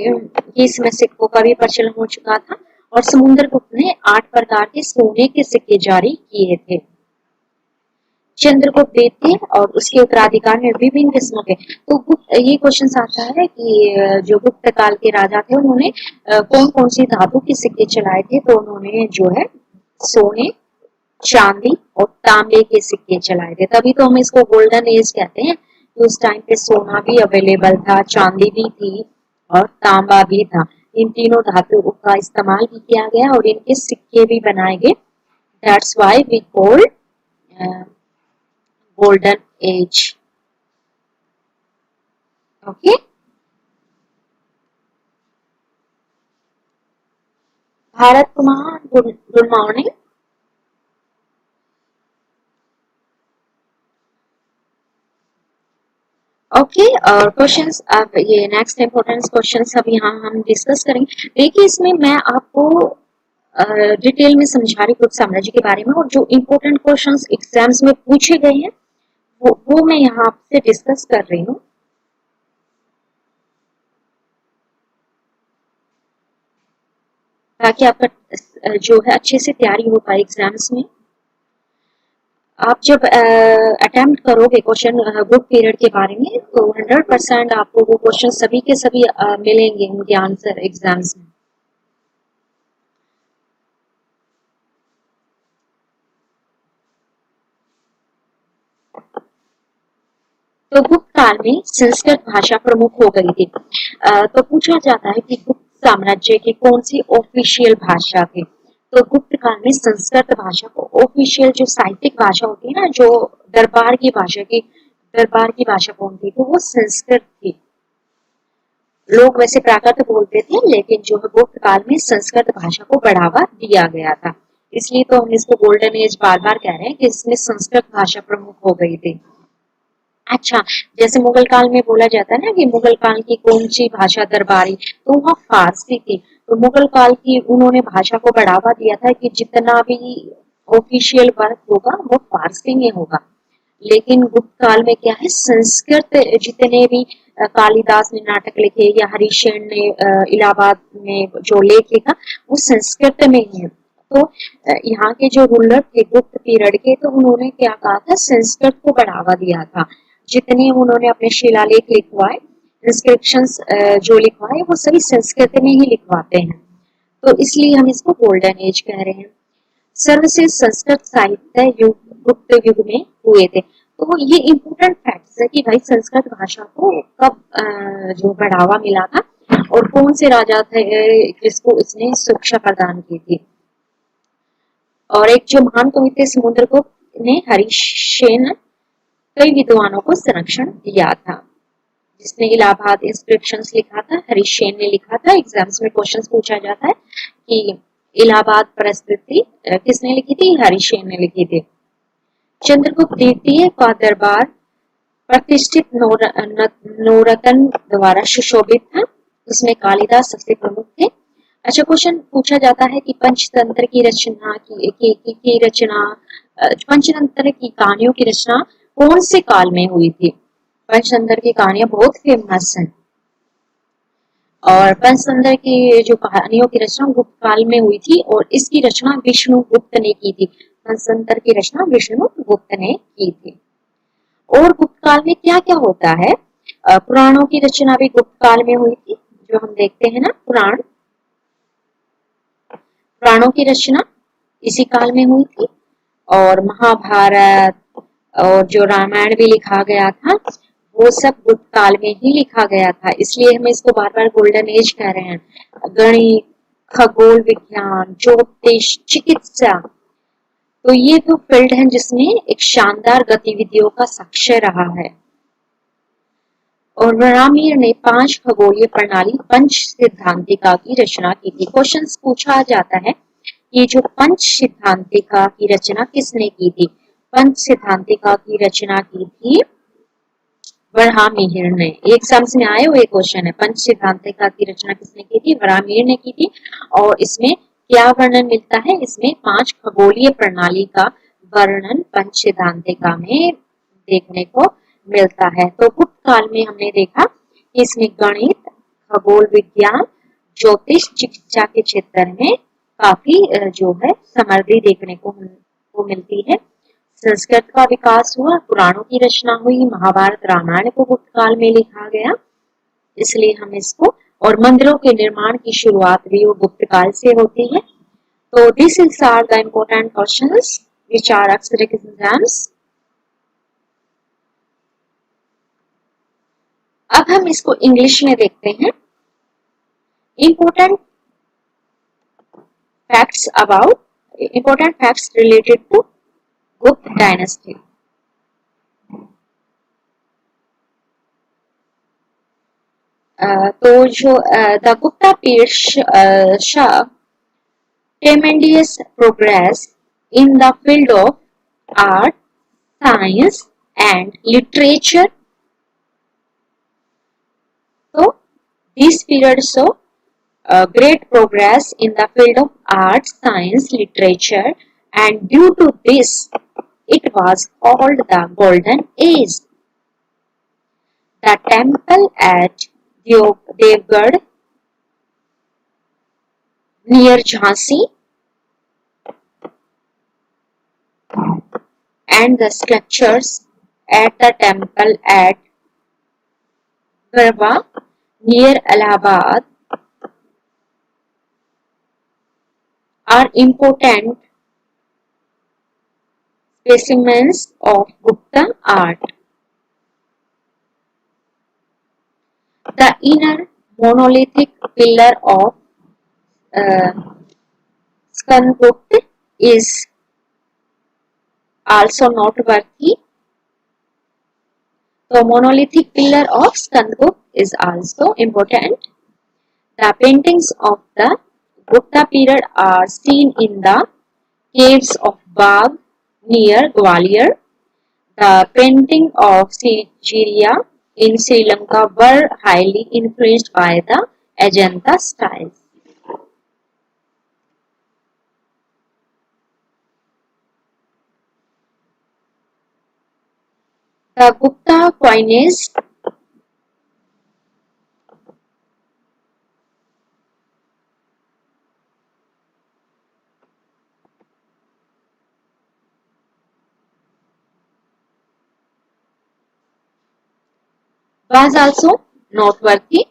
इसमें सिक्कों का भी प्रचलन हो चुका था। और समुद्रगुप्त ने 8 प्रकार के सोने के सिक्के जारी किए थे। चंद्रगुप्त द्वितीय और उसके उत्तराधिकार में विभिन्न किस्मों के। तो गुप्त, ये क्वेश्चन आता है कि जो गुप्त काल के राजा थे उन्होंने कौन कौन सी धातु के सिक्के चलाए थे। तो उन्होंने जो है सोने, चांदी और तांबे के सिक्के चलाए थे। तभी तो हम इसको गोल्डन एज कहते हैं। तो उस टाइम पे सोना भी अवेलेबल था, चांदी भी थी और तांबा भी था। इन तीनों धातुओं का इस्तेमाल भी किया गया और इनके सिक्के भी बनाए गए। That's why we call golden age. Okay, Bharat Kumar, good morning. Okay, और क्वेश्चंस अब ये नेक्स्ट इंपॉर्टेंट क्वेश्चंस अब यहाँ हम डिस्कस करेंगे। देखिए, इसमें मैं आपको डिटेल में समझा रही गुप्त साम्राज्य के बारे में, और जो इम्पोर्टेंट क्वेश्चंस एग्जाम्स में पूछे गए हैं वो मैं यहाँ आपसे डिस्कस कर रही हूँ, ताकि आपका जो है अच्छे से तैयारी हो पाए एग्जाम्स में। आप जब अटेम्प्ट करोगे क्वेश्चन गुप्त पीरियड के बारे में, तो 100% आपको वो क्वेश्चन सभी के सभी मिलेंगे उनके आंसर एग्जाम्स में। तो गुप्त काल में संस्कृत भाषा प्रमुख हो गई थी। तो पूछा जाता है कि गुप्त साम्राज्य की कौन सी ऑफिशियल भाषा थी। तो गुप्त काल में संस्कृत भाषा को ऑफिशियल, जो साहित्यिक भाषा होती है ना, जो दरबार की भाषा कौन थी, तो वो संस्कृत थी। लोग वैसे प्राकृत बोलते थे, लेकिन जो है गुप्त काल में संस्कृत भाषा को बढ़ावा दिया गया था। इसलिए तो हम इसको गोल्डन एज बार बार कह रहे हैं कि इसमें संस्कृत भाषा प्रमुख हो गई थी। अच्छा, जैसे मुगल काल में बोला जाता है ना कि मुगल काल की कौन सी भाषा दरबारी, तो वह फारसी थी। तो मुगल काल की उन्होंने भाषा को बढ़ावा दिया था कि जितना भी ऑफिशियल वर्क होगा वो फारसी में होगा। लेकिन गुप्त काल में क्या है, संस्कृत, जितने भी कालिदास ने नाटक लिखे या हरिशेन ने इलाहाबाद में जो लेख लिखा, वो संस्कृत में ही है। तो यहाँ के जो रूलर थे गुप्त पीरियड के, तो उन्होंने क्या कहा था, संस्कृत को बढ़ावा दिया था। जितने उन्होंने अपने शिलालेख लिखवाए, इंस्क्रिप्शंस जो लिखवाए, वो सभी संस्कृत में ही लिखवाते हैं। तो इसलिए हम इसको गोल्डन एज कह रहे हैं। सर्वश्रेष्ठ संस्कृत साहित्य युग गुप्त युग में हुए थे। तो ये इम्पोर्टेंट फैक्ट्स है कि भाई संस्कृत भाषा को कब जो बढ़ावा मिला था और कौन से राजा थे जिसको इसने शिक्षा प्रदान की थी। और एक जो महान कवि थे समुद्रगुप्त ने हरिशेन कई विद्वानों को संरक्षण दिया था। जिसने इलाहाबाद इंस्क्रिप्शंस लिखा था, हरिशेन ने लिखा था। एग्जाम्स में क्वेश्चंस पूछा जाता है कि इलाहाबाद परिस्थिति किसने लिखी थी, हरिशेन ने लिखी थी। चंद्रगुप्त द्वितीय का दरबार प्रतिष्ठित नौरत्न द्वारा सुशोभित था। उसमें कालिदास सबसे प्रमुख थे। अच्छा, क्वेश्चन पूछा जाता है कि पंचतंत्र की रचना पंचतंत्र की कहानियों की रचना कौन से काल में हुई थी। पंचतंत्र की कहानियां बहुत फेमस हैं, और पंचतंत्र की जो कहानियों की रचना गुप्त काल में हुई थी, और इसकी रचना विष्णुगुप्त ने की थी। पंचतंत्र की रचना विष्णुगुप्त ने की थी। और गुप्त काल में क्या क्या होता है, पुराणों की रचना भी गुप्त काल में हुई थी। जो हम देखते हैं ना, पुराणों की रचना इसी काल में हुई थी। और महाभारत और जो रामायण भी लिखा गया था, वो सब गुप्त काल में ही लिखा गया था। इसलिए हम इसको बार बार गोल्डन एज कह रहे हैं। गणित, खगोल विज्ञान, ज्योतिष, चिकित्सा, तो ये तो फील्ड है जिसमें एक शानदार गतिविधियों का साक्ष्य रहा है। और वराहमिहिर ने 5 खगोलीय प्रणाली पंच सिद्धांतिका की रचना की थी। क्वेश्चन पूछा जाता है कि जो पंच सिद्धांतिका की रचना किसने की थी। पंच सिद्धांतिका की रचना की थी वराहमिहिर ने। एग्जाम्स में आए हुए क्वेश्चन है, पंच सिद्धांतिका की रचना किसने की थी, वराहमिहिर ने की थी। और इसमें क्या वर्णन मिलता है, इसमें 5 खगोलीय प्रणाली का वर्णन पंच सिद्धांतिका में देखने को मिलता है। तो गुप्त काल में हमने देखा कि इसमें गणित, खगोल विज्ञान, ज्योतिष, चिकित्सा के क्षेत्र में काफी जो है समृद्धि देखने को मिलती है। संस्कृत का विकास हुआ, पुराणों की रचना हुई, महाभारत रामायण को गुप्त काल में लिखा गया, इसलिए हम इसको, और मंदिरों के निर्माण की शुरुआत भी वो गुप्त काल से होती है। तो this is are the important questions which are asked in exams। अब हम इसको इंग्लिश में देखते हैं। important facts related to Gupta dynasty। तो जो the Gupta period saw tremendous progress in the field of art, science and literature। So this period saw great progress in the field of art, science, literature, and due to this, it was called the Golden Age। The temple at Devgarh near Jhansi and the sculptures at the temple at Garba near Allahabad are important specimens of Gupta art। The inner monolithic pillar of Skandagupta is also noteworthy। The monolithic pillar of Skandagupta is also important। The paintings of the Gupta period are seen in the caves of Bagh near Gwalior। The painting of Sigiriya in Sri Lanka were highly influenced by the Ajanta styles। The Gupta coinage was also noteworthy।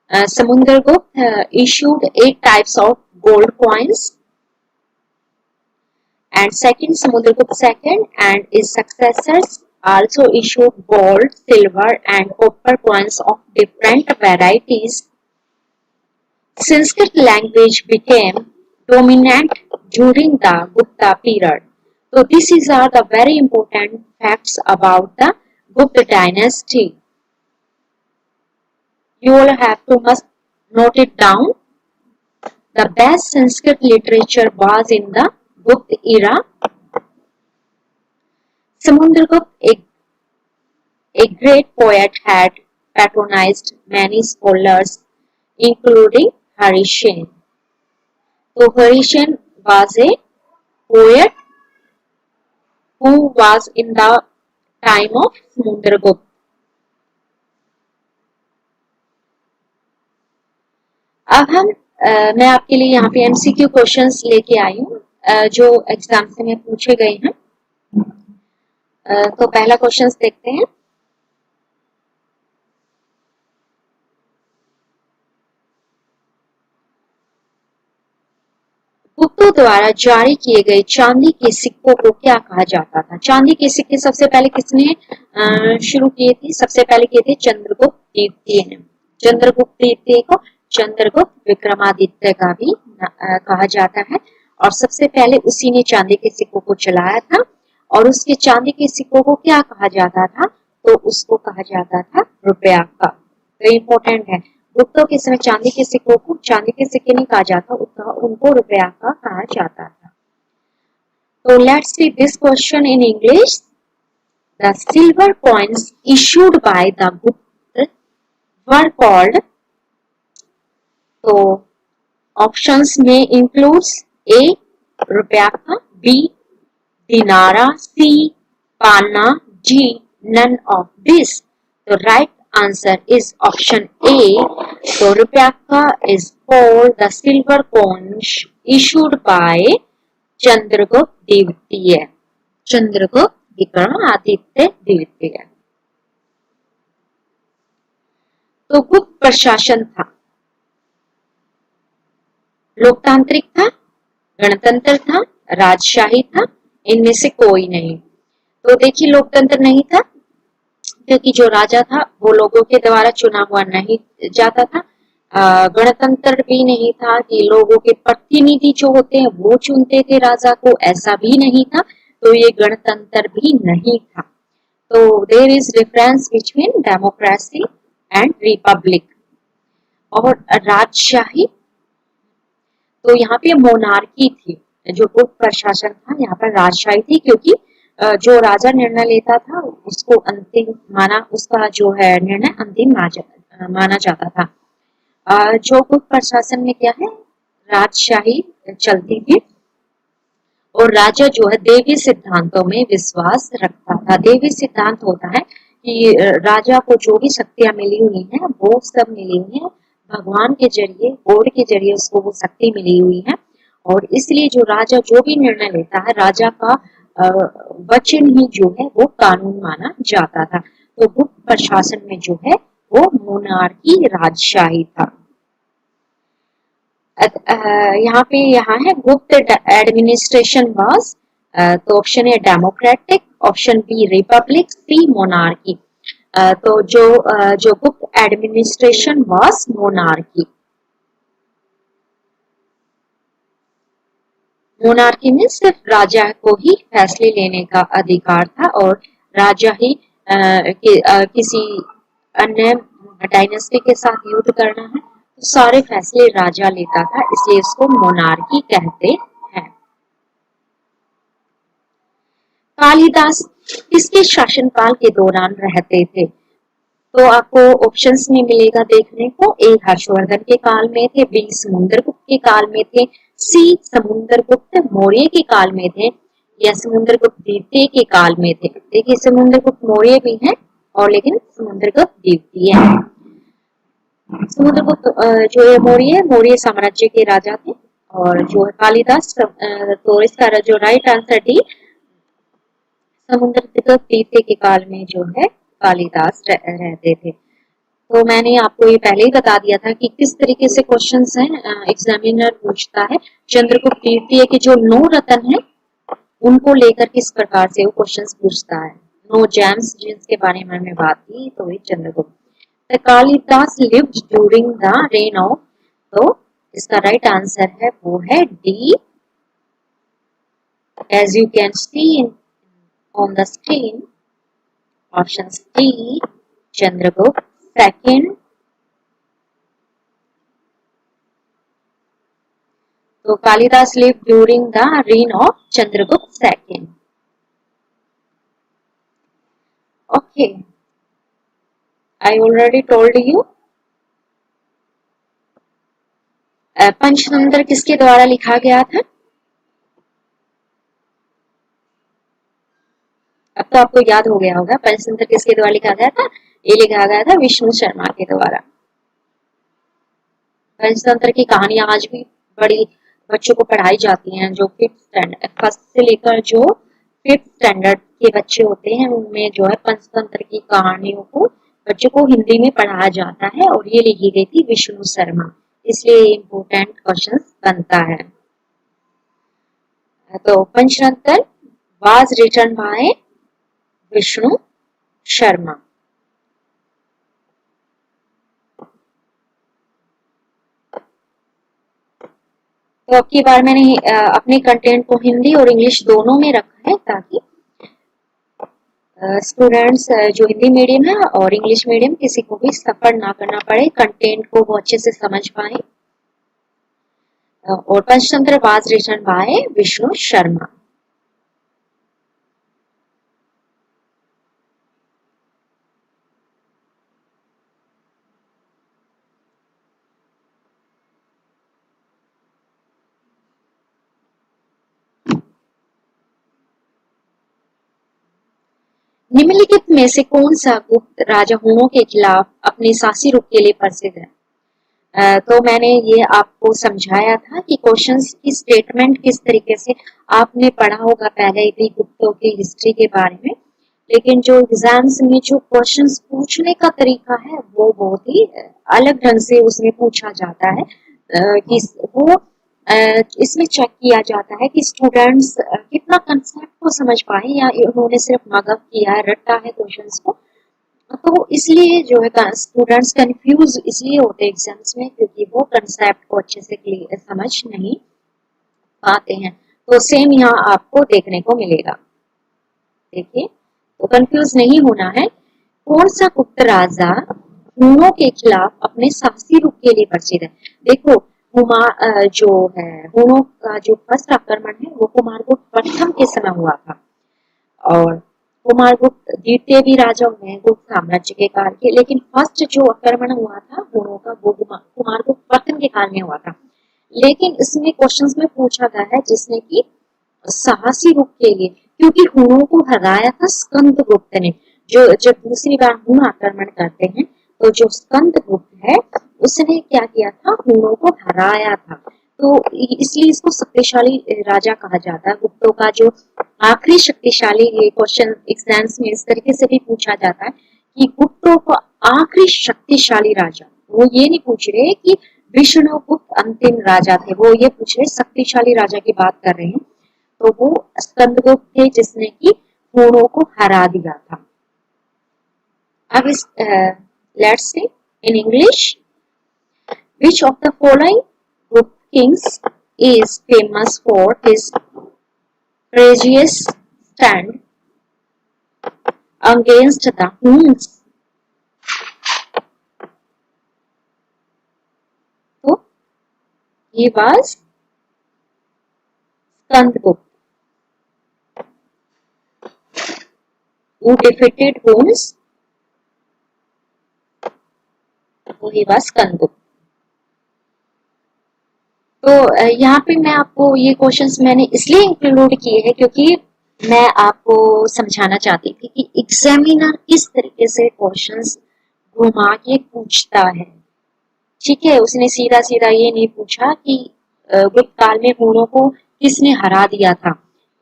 Samundragupta issued 8 types of gold coins, and second Samudragupta II and his successors also issued gold, silver and copper coins of different varieties। Sanskrit language became dominant during the Gupta period। So these are the very important facts about the Gupta dynasty। You all have to must note it down। The best Sanskrit literature was in the Gupta era। Samundragupta, a great poet, had patronized many scholars, including Harishen। So Harishen was a poet who was in the time of Samundragupta। अब हम मैं आपके लिए यहाँ पे MCQ क्वेश्चंस लेके आई हूँ जो एग्जाम से में पूछे गए हैं। तो पहला क्वेश्चंस देखते हैं। गुप्तों द्वारा जारी किए गए चांदी के सिक्कों को क्या कहा जाता था? चांदी के सिक्के सबसे पहले किसने शुरू किए थे? सबसे पहले किए थे चंद्रगुप्त द्वितीय ने। चंद्रगुप्त द्वितीय को चंद्रगुप्त विक्रमादित्य का भी कहा जाता है, और सबसे पहले उसी ने चांदी के सिक्कों को चलाया था। और उसके चांदी के सिक्कों को क्या कहा जाता था? तो उसको कहा जाता था रुपया का। तो इम्पोर्टेंट है, गुप्तों के समय चांदी के सिक्कों को चांदी के सिक्के नहीं कहा जाता, उनको रुपया का कहा जाता था। तो let's see this question in English. The silver coins issued by the गुप्त वर कॉल्ड। तो ऑप्शंस में इंक्लूड्स ए रुपया का, बी दिनारा, सी पाना, जी नन ऑफ दिस। तो right answer is option A. तो रुपया का is called the silver coins issued by Chandragupta द्वितीय। चंद्रगुप्त, विक्रमादित्य, द्वितीय। तो गुप्त प्रशासन था, लोकतांत्रिक था, गणतंत्र था, राजशाही था, इनमें से कोई नहीं। तो देखिए लोकतंत्र नहीं था क्योंकि जो राजा था वो लोगों के द्वारा चुना हुआ नहीं जाता था। गणतंत्र भी नहीं था कि लोगों के प्रतिनिधि जो होते हैं वो चुनते थे राजा को, ऐसा भी नहीं था। तो ये गणतंत्र भी नहीं था। तो there is difference between democracy and republic. और राजशाही, तो यहाँ पे मोनार्की थी, जो गुप्त प्रशासन था यहाँ पर राजशाही थी, क्योंकि जो राजा निर्णय लेता था उसको अंतिम माना, उसका जो है निर्णय अंतिम माना जाता था। जो गुप्त प्रशासन में क्या है, राजशाही चलती थी और राजा जो है देवी सिद्धांतों में विश्वास रखता था। देवी सिद्धांत होता है कि राजा को जो भी शक्तियां मिली हुई हैं वो सब मिली हुई हैं भगवान के जरिए, गॉड के जरिए उसको वो शक्ति मिली हुई है। और इसलिए जो राजा जो भी निर्णय लेता है, राजा का वचन ही जो है वो कानून माना जाता था। तो गुप्त प्रशासन में जो है वो मोनार्की, राजशाही था। यहाँ है गुप्त एडमिनिस्ट्रेशन वाज, तो ऑप्शन है डेमोक्रेटिक, ऑप्शन बी रिपब्लिक, सी मोनार्की। तो जो गुप्त एडमिनिस्ट्रेशन वाज मोनार्की। मोनार्की में सिर्फ राजा को ही फैसले लेने का अधिकार था और राजा ही किसी अन्य डायनेस्टी के साथ युद्ध करना है तो सारे फैसले राजा लेता था, इसलिए इसको मोनार्की कहते हैं। कालिदास किसके शासनकाल के दौरान रहते थे? तो आपको ऑप्शंस में मिलेगा देखने को, ए हर्षवर्धन के काल में थे, बी समुद्रगुप्त के काल में थे, सी समुद्रगुप्त मौर्य के काल में थे, या समुद्रगुप्त द्वितीय के काल में थे। देखिए समुद्रगुप्त मौर्य भी है और लेकिन समुद्रगुप्त द्वितीय है। समुद्रगुप्त जो है मौर्य साम्राज्य के राजा थे और जो है कालिदास, तो इसका जो राइट आंसर डी समुद्रगुप्त द्वितीय के काल में जो है कालिदास रहते थे। तो मैंने आपको ये पहले ही बता दिया था कि किस तरीके से क्वेश्चंस हैं, एग्जामिनर पूछता है चंद्रगुप्त द्वितीय के जो 9 रत्न हैं उनको लेकर किस प्रकार से वो क्वेश्चंस पूछता है। 9 जेम्स जिनके बारे में हमने बात की, तो ये Chandragupta. Kalidas lived during the reign of, तो इसका राइट आंसर है वो है D, as you can see on the screen, option D Chandragupta second. तो Kalidas lived during the reign of Chandragupta second. Okay, I already told you. Panchatantra किसके द्वारा लिखा गया था? अब तो आपको याद हो गया होगा पंचतंत्र किसके द्वारा लिखा गया था। ये लिखा गया था विष्णु शर्मा के द्वारा। पंचतंत्र की कहानियां आज भी बड़ी बच्चों को पढ़ाई जाती हैं, जो फर्स्ट से लेकर जो 5th स्टैंडर्ड के बच्चे होते हैं उनमें जो है पंचतंत्र की कहानियों को बच्चों को हिंदी में पढ़ाया जाता है और ये लिखी गई थी विष्णु शर्मा, इसलिए इम्पोर्टेंट क्वेश्चन बनता है। तो Panchatantra was written by Vishnu Sharma. तो अब की बार मैंने अपने कंटेंट को हिंदी और इंग्लिश दोनों में रखा है ताकि स्टूडेंट्स जो हिंदी मीडियम है और इंग्लिश मीडियम किसी को भी सफर ना करना पड़े, कंटेंट को वो अच्छे से समझ पाए। और Panchatantra was written by Vishnu Sharma. निम्नलिखित में से कौन सा गुप्त राजा हुणों के खिलाफ अपने सासी रुख के लिए प्रसिद्ध है? तो मैंने ये आपको समझाया था कि क्वेश्चंस की स्टेटमेंट किस तरीके से, आपने पढ़ा होगा पहले भी गुप्तों की हिस्ट्री के बारे में, लेकिन जो एग्जाम्स में जो क्वेश्चंस पूछने का तरीका है वो बहुत ही अलग ढंग से उसमें पूछा जाता है। कि वो इसमें चेक किया जाता है कि स्टूडेंट्स कितना कंसेप्ट को समझ पाए या उन्होंने सिर्फ मगअप किया है, रटा है क्वेश्चंस को। तो इसलिए जो है स्टूडेंट्स कंफ्यूज इसलिए होते हैं एग्जाम्स में, क्योंकि वो कंसेप्ट को अच्छे से समझ नहीं पाते हैं। तो सेम यहाँ आपको देखने को मिलेगा। देखिए, तो कंफ्यूज नहीं होना है। कौन सा गुप्त राजा हुनों के खिलाफ अपने साहसी रुख के लिए प्रसिद्ध है? देखो, जो है हुनों का जो फर्स्ट आक्रमण है वो कुमारगुप्त प्रथम के समय हुआ था, और कुमारगुप्त द्वितीय भी राजा हुए हैं गुप्त साम्राज्य के काल के, लेकिन फर्स्ट जो आक्रमण हुआ था हुनों का वो कुमारगुप्त प्रथम के काल में हुआ था। लेकिन इसमें क्वेश्चंस में पूछा गया है जिसने की साहसी रुख के लिए, क्योंकि हुनों को हराया था स्कंदगुप्त ने। जो जब दूसरी बार हुन आक्रमण करते हैं तो जो स्कंदगुप्त है उसने क्या किया था, हुनों को हराया था। तो इसलिए इसको शक्तिशाली राजा कहा जाता है। गुप्तों का जो आखिरी शक्तिशाली, ये क्वेश्चन एग्जाम्स में इस तरीके से भी पूछा जाता है कि गुप्तों को आखिरी शक्तिशाली राजा, वो ये नहीं पूछ रहे कि विष्णुगुप्त अंतिम राजा थे, वो ये पूछ रहे शक्तिशाली राजा की बात कर रहे हैं। तो वो स्कंदगुप्त थे जिसने की हुनों को हरा दिया था। अब इस let's see in English, which of the following Gupta kings is famous for his courageous stand against the Huns? So he was Skandgupta, who defeated Huns. So he was Skandgupta. तो यहाँ पे मैं आपको ये क्वेश्चंस मैंने इसलिए इंक्लूड किए हैं क्योंकि मैं आपको समझाना चाहती थी कि एग्जामिनर किस तरीके से क्वेश्चंस घुमा के पूछता है। ठीक है, उसने सीधा सीधा ये नहीं पूछा कि गुप्त काल में हुनों को किसने हरा दिया था।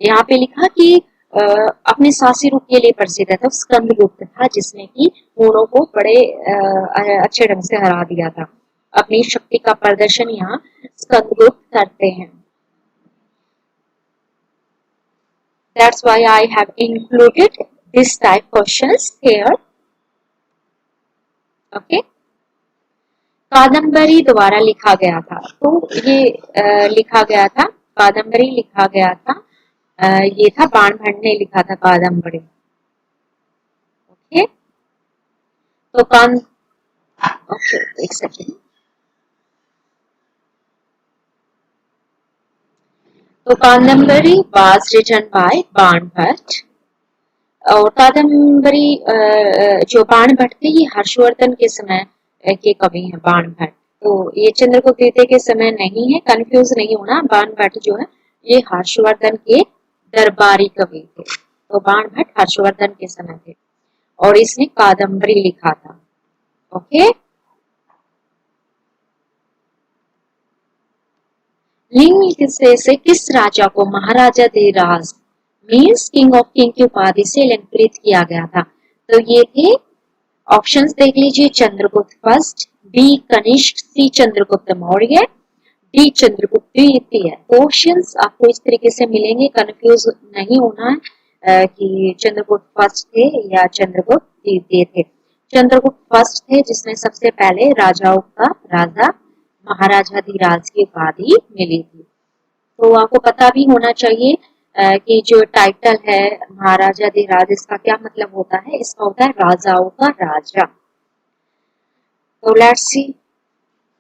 यहाँ पे लिखा कि अपने साहसी रूप के लिए प्रसिद्ध था, स्कंदगुप्त था जिसने की हुनों को बड़े अच्छे ढंग से हरा दिया था। अपनी शक्ति का प्रदर्शन यहाँ स्कंदगुप्त करते हैं। That's why I have included this type questions here. Okay. Kadambari द्वारा लिखा गया था, तो ये लिखा गया था, कादम्बरी लिखा गया था, ये था बाणभट्ट ने लिखा था कादम्बरी। ओके, तो ओके, एक सेकेंड। तो Kadambari was written by Banabhatta, और कादम्बरी जो बाणभट्ट थे ये हर्षवर्धन के समय के कवि हैं बाणभट्ट। तो ये चंद्रगुप्त द्वितीय के समय नहीं है, कंफ्यूज नहीं होना। बाणभट्ट जो है ये हर्षवर्धन के दरबारी कवि थे। तो बाणभट्ट हर्षवर्धन के समय थे और इसने कादम्बरी लिखा था। ओके, निम्न से किस राजा को Maharajadhiraj means king of king की उपाधि से अलंकृत किया गया था? तो ये थे ऑप्शंस, देख लीजिए। चंद्रगुप्त फर्स्ट, बी कनिष्क, सी चंद्रगुप्त मौर्य, डी चंद्रगुप्त द्वितीय। क्वेश्चंस आपको इस तरीके से मिलेंगे, कंफ्यूज नहीं होना है कि चंद्रगुप्त फर्स्ट थे या चंद्रगुप्त द्वितीय थे। चंद्रगुप्त फर्स्ट थे जिसने सबसे पहले राजाओं का राजा महाराजाधिराज की उपाधि मिली थी। तो आपको पता भी होना चाहिए कि जो टाइटल है महाराजाधिराज, इसका क्या मतलब होता है? इसका होता है राजाओं का राजा। तो let's see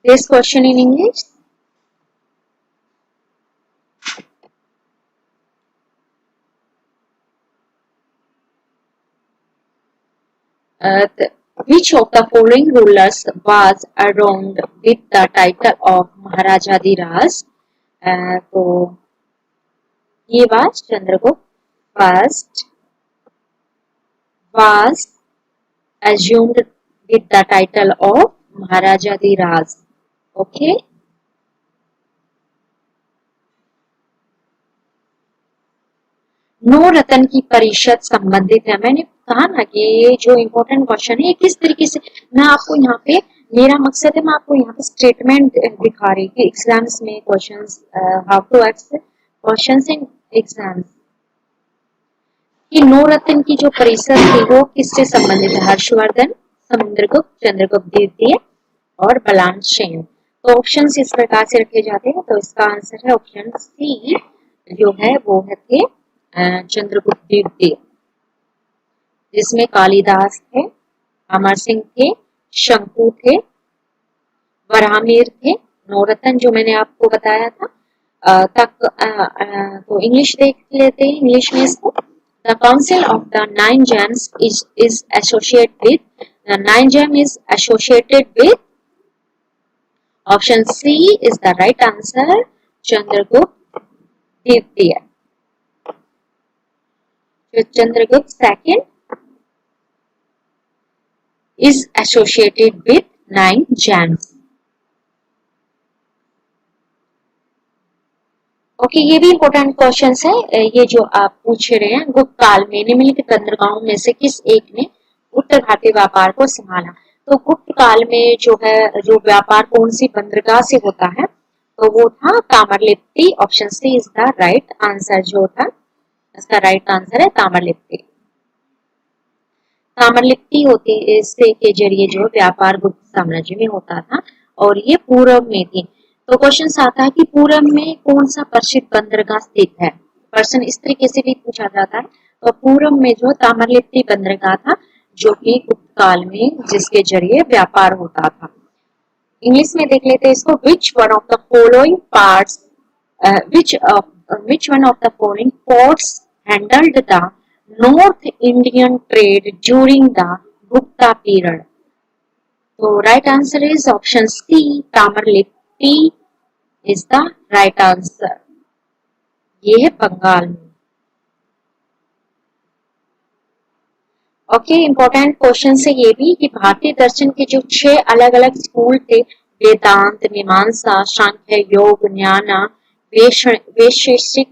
this question in English. Which of the following rulers was adorned with the title of Maharajadiraj? तो ये was Chandragupta first was assumed with the title of Maharajadiraj. Okay, नो रतन की परिषद संबंधित है। मैंने कहा ना कि ये जो इम्पोर्टेंट क्वेश्चन है, किस तरीके से मैं आपको यहाँ पे, मेरा मकसद है मैं आपको यहाँ पे स्टेटमेंट दिखा रही कि एग्जाम्स में questions, how to ask questions in exams, कि नो रतन की जो परिषद थी वो किससे संबंधित है? हर्षवर्धन, समुद्रगुप्त, चंद्रगुप्त द्वितीय और बलान सेन। तो ऑप्शन इस प्रकार से रखे जाते हैं, तो इसका आंसर है ऑप्शन सी जो है वो है थे चंद्रगुप्त द्वितीय, जिसमें कालिदास थे, अमर सिंह थे, शंकु थे, वराहमिहिर थे, नौरत्न जो मैंने आपको बताया था। तो इंग्लिश देख लेते हैं, इंग्लिश में इसको, the council of the nine gems is associated with, the nine gem is associated with, option C is the right answer, Chandragupta द्वितीय। Chandragupta second is associated with 9 gems. Okay, ये भी इंपॉर्टेंट क्वेश्चन है। ये जो आप पूछ रहे हैं, गुप्त काल में निम्नलिखित बंदरगाहों में से किस एक ने उत्तर भारतीय व्यापार को संभाला? तो गुप्त काल में जो है, जो व्यापार कौन सी बंदरगाह से होता है, तो वो था Tamralipti. Option C is the right answer, जो था इसका राइट आंसर है ताम्रलिप्ति। ताम्रलिप्ति होती, इससे के जरिए जो व्यापार गुप्त साम्राज्य में होता था, और ये पूर्व में थी। तो क्वेश्चन आता है कि पूर्व में कौन सा प्रसिद्ध बंदरगाह स्थित है? प्रश्न इस तरीके से भी पूछा जाता है। तो पूर्व में जो ताम्रलिप्ति बंदरगाह था, जो कि गुप्त काल में जिसके जरिए व्यापार होता था। इंग्लिश में देख लेते हैं इसको, which one of the following parts, which one of the following ports handled the North Indian trade during the Gupta period? So right answer is option C, Tamarlippi is the right answer. ये है बंगाल में। ओके, इंपॉर्टेंट क्वेश्चन है ये भी कि भारतीय दर्शन के जो 6 अलग अलग स्कूल थे, वेदांत, मीमांसा, सांख्य, योग, न्याय, वैशेषिक,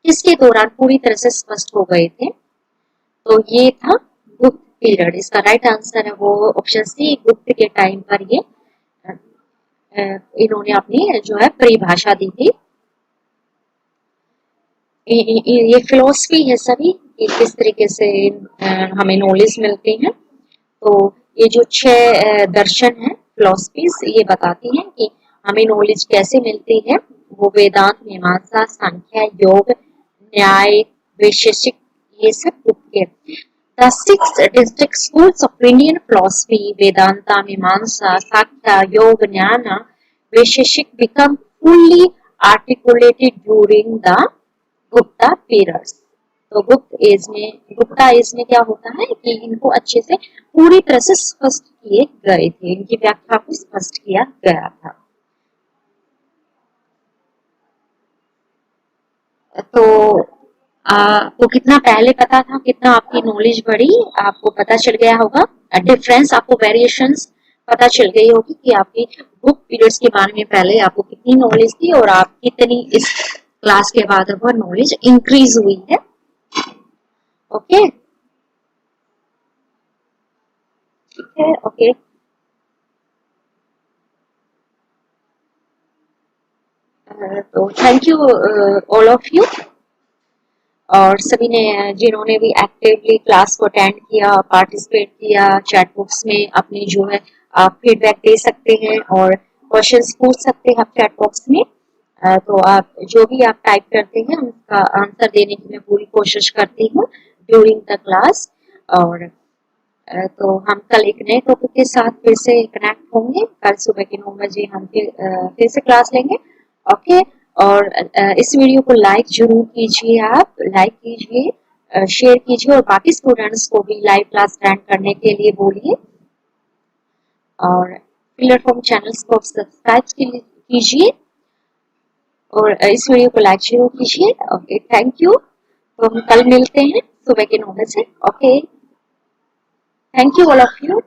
किसके दौरान पूरी तरह से स्पष्ट हो गए थे? तो ये था गुप्त पीरियड। इसका राइट आंसर है वो ऑप्शन सी, गुप्त के टाइम पर ये इन्होंने अपनी जो है परिभाषा दी थी। ये फिलोसफी है सभी, किस तरीके से हमें नॉलेज मिलती है। तो ये जो 6 दर्शन है, फिलोसफीज, ये बताती हैं कि हमें नॉलेज कैसे मिलती है। वो वेदांत, मीमांसा, सांख्य, योग, न्याय, वैशेषिक, ये सब गुप्त के। The 6 district schools of Indian philosophy, Vedanta, Mimamsa, Sakya, Yoga, Jnana, Vaisheshik become fully articulated during the Gupta periods. तो गुप्ता एज में क्या होता है कि इनको अच्छे से पूरी तरह से स्पष्ट किए गए थे, इनकी व्याख्या को स्पष्ट किया गया था। तो आपको कितना पहले पता था, कितना आपकी नॉलेज बढ़ी, आपको पता चल गया होगा डिफरेंस, आपको वेरिएशंस पता चल गई होगी कि आपकी बुक पीरियड्स के बारे में पहले आपको कितनी नॉलेज थी और आप कितनी इस क्लास के बाद अब नॉलेज इंक्रीज हुई है। ओके, ठीक है, ओके। तो thank you all of you, और सभी ने जिन्होंने भी एक्टिवली क्लास को अटेंड किया, पार्टिसिपेट किया, चैट बॉक्स में अपनी जो है आप फीडबैक दे सकते हैं और क्वेश्चंस पूछ सकते हैं आप चैट बॉक्स में। तो आप जो भी आप टाइप करते हैं उनका आंसर देने की मैं पूरी कोशिश करती हूँ ड्यूरिंग द क्लास। और तो हम कल एक नए टॉपिक के साथ फिर से कनेक्ट होंगे। कल सुबह के 9 बजे हम फिर से क्लास लेंगे। ओके, और इस वीडियो को लाइक जरूर कीजिए, आप लाइक कीजिए, शेयर कीजिए और बाकी स्टूडेंट्स को भी लाइव क्लास अटेंड करने के लिए बोलिए। और प्लेटफॉर्म चैनल्स को सब्सक्राइब कीजिए और इस वीडियो को लाइक जरूर कीजिए। Okay, thank you. तो हम कल मिलते हैं सुबह के 9 बजे। Okay, thank you all of you.